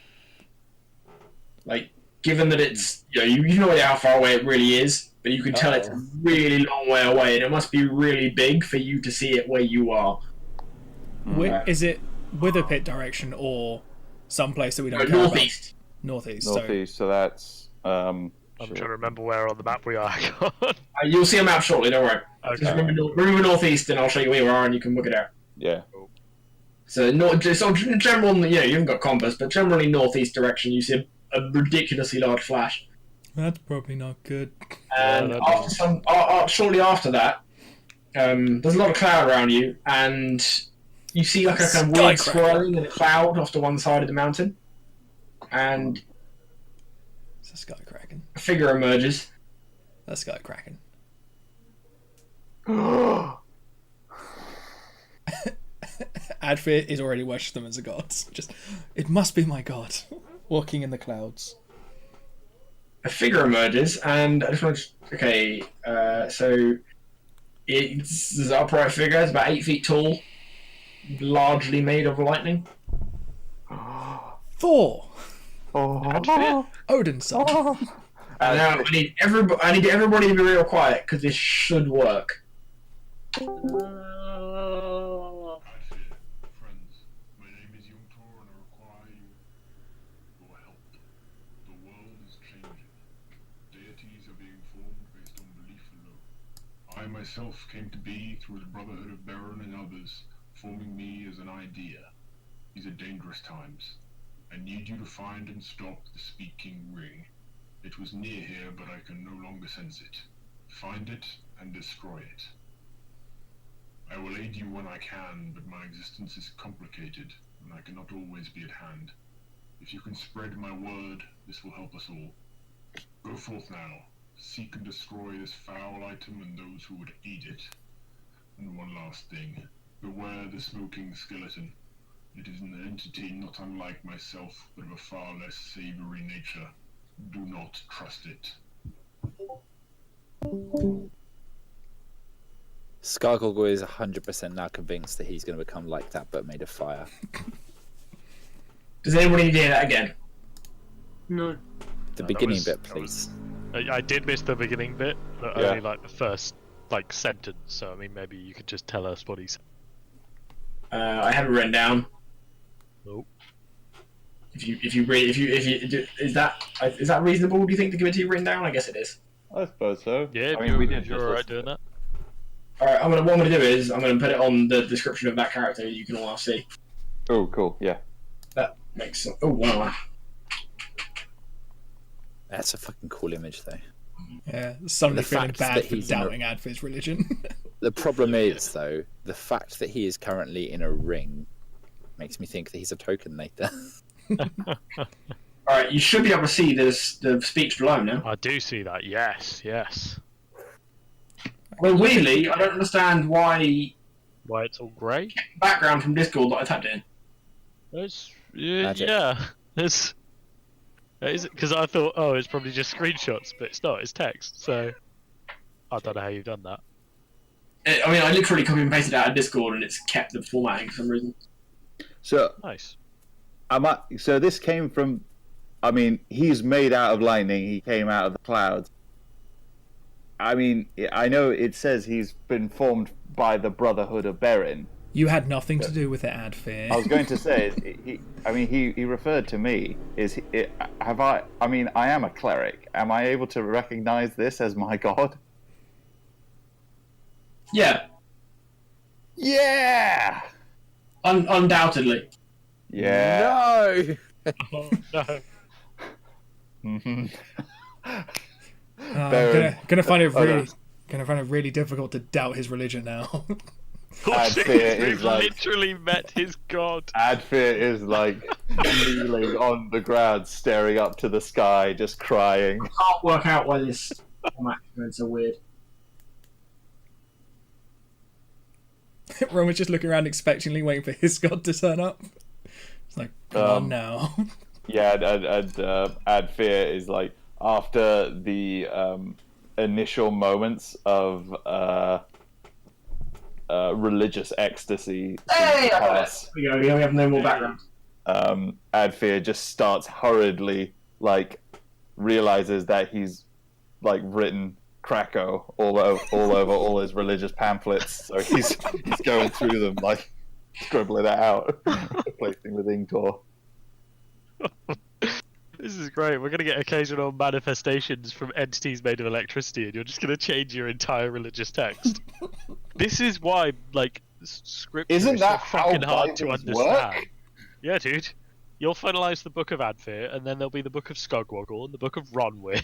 Like, given that it's you know how far away it really is, but you can tell it's a really long way away, and it must be really big for you to see it where you are. Is it Witherpit direction or someplace that we don't care Northeast. about? Northeast. Northeast, so that's I'm trying to remember where on the map we are. You'll see a map shortly. Don't worry. Okay. Just remember northeast, and I'll show you where you are, and you can work it out. yeah. So, in general, you haven't got compass, but generally northeast direction, you see a ridiculously large flash. That's probably not good. And Yeah, shortly after that, there's a lot of cloud around you, and you see like a kind of weird Skycracker. swirling in a cloud off to one side of the mountain, and It's a sky cracking. a figure emerges. That's sky cracking. Adfit is already worshipped them as a god. Just, it must be my god. Walking in the clouds. A figure emerges, and I just want to. Okay, so it's an upright figure. It's about 8 feet tall, largely made of lightning. Thor! Oh. Odin's son. Now I need everybody to be real quiet because this should work. Friends, my name is Yngtor and I require your help. The world is changing. Deities are being formed based on belief alone. I myself came to be through the Brotherhood of Baron and others, forming me as an idea. These are dangerous times. I need you to find and stop the speaking ring. It was near here, but I can no longer sense it. Find it and destroy it. I will aid you when I can, but my existence is complicated, and I cannot always be at hand. If you can spread my word, this will help us all. Go forth now. Seek and destroy this foul item and those who would eat it. And one last thing. Beware the smoking skeleton. It is an entity not unlike myself, but of a far less savory nature. Do not trust it. Skargorgor is 100% now convinced that he's going to become like that, but made of fire. Does anybody need to hear that again? No. The No, beginning that bit, was- please. I did miss the beginning bit, but Yeah. only like the first sentence. So I mean, maybe you could just tell us what he said. I have it written down. Nope. If you is that reasonable? Do you think to give it to you written down? I guess it is. I suppose so. Yeah, I mean, we did you're just alright listen doing to that. All right, what I'm going to do is I'm going to put it on the description of that character. You can all now see. it. Oh, cool. Yeah. That makes sense. Oh wow. That's a fucking cool image, though. Yeah, suddenly The feeling fact bad that for he's in a- doubting Adfit's religion. The problem is, though, the fact that he is currently in a ring makes me think that he's a token later. All right, you should be able to see the speech below now. I do see that. Yes, yes. Well, weirdly, I don't understand why Why it's all grey? background from Discord that I tapped in. It's Magic. yeah. It's because I thought, oh, it's probably just screenshots, but it's not. It's text. So I don't know how you've done that. I mean, I literally copy and pasted it out of Discord, and it's kept the formatting for some reason. So Nice. so this came from. I mean, he's made out of lightning. He came out of the clouds. I mean, I know it says he's been formed by the Brotherhood of Beren. You had nothing to do with it, Adfear. I was going to say, he referred to me. I mean, I am a cleric. Am I able to recognize this as my god? Yeah, Yeah. undoubtedly. Yeah. No. Oh, no. Mhm. I'm Beren. gonna find it Oh, no. really difficult to doubt his religion now. Adfear We've is like literally met his god. Adfear is like kneeling on the ground, staring up to the sky, just crying. Can't work out why this format is so weird. Roman's just looking around expectantly, waiting for his god to turn up. It's like, come on now. Yeah, and Adfear is like after the initial moments of religious ecstasy. Hey, I got it. pass, We go. We have no more background. Adfear just starts hurriedly, like, realizes that he's like written Krakow all over all his religious pamphlets, so he's going through them, like scribbling it out, replacing with Yngtor. This is great. We're going to get occasional manifestations from entities made of electricity, and you're just going to change your entire religious text. This is why, like, scripture Isn't is that so how fucking hard to Bibles understand. work? Yeah, dude. You'll finalise the Book of Adfear, and then there'll be the Book of Skogwoggle and the Book of Ronwin.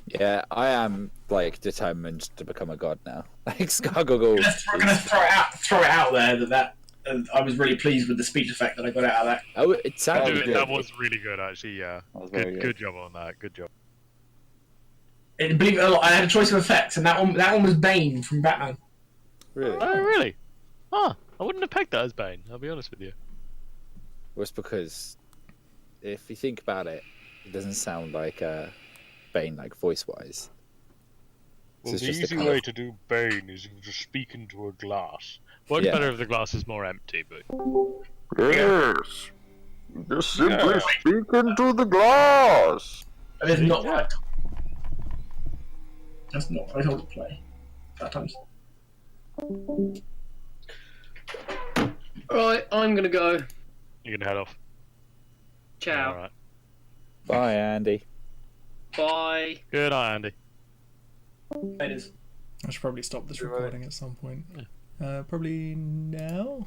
Yeah, I am like determined to become a god now. Like Skoggle. I'm gonna throw it out there that I was really pleased with the speech effect that I got out of that. Oh, it sounded was good. That was really good, actually. Yeah. That was very Good job on that. Good job. Believe it or not, I had a choice of effects, and that one was Bane from Batman. Really? Oh, really? Huh. I wouldn't have pegged that as Bane. I'll be honest with you. Well, it's because if you think about it, it doesn't sound like Bane, like voice-wise. Well, This the is just a easy kind way of- to do Bane is to speak into a glass. Much Yeah. better if the glass is more empty, but Yes. Just simply Yeah. speak into the glass. That is not Yeah. right. That's not what I told to play. That times. Right, I'm gonna go. you're gonna head off. Ciao. All right. Bye, Andy. Bye. Good night, Andy. It is. I should probably stop this recording at some point. Probably now.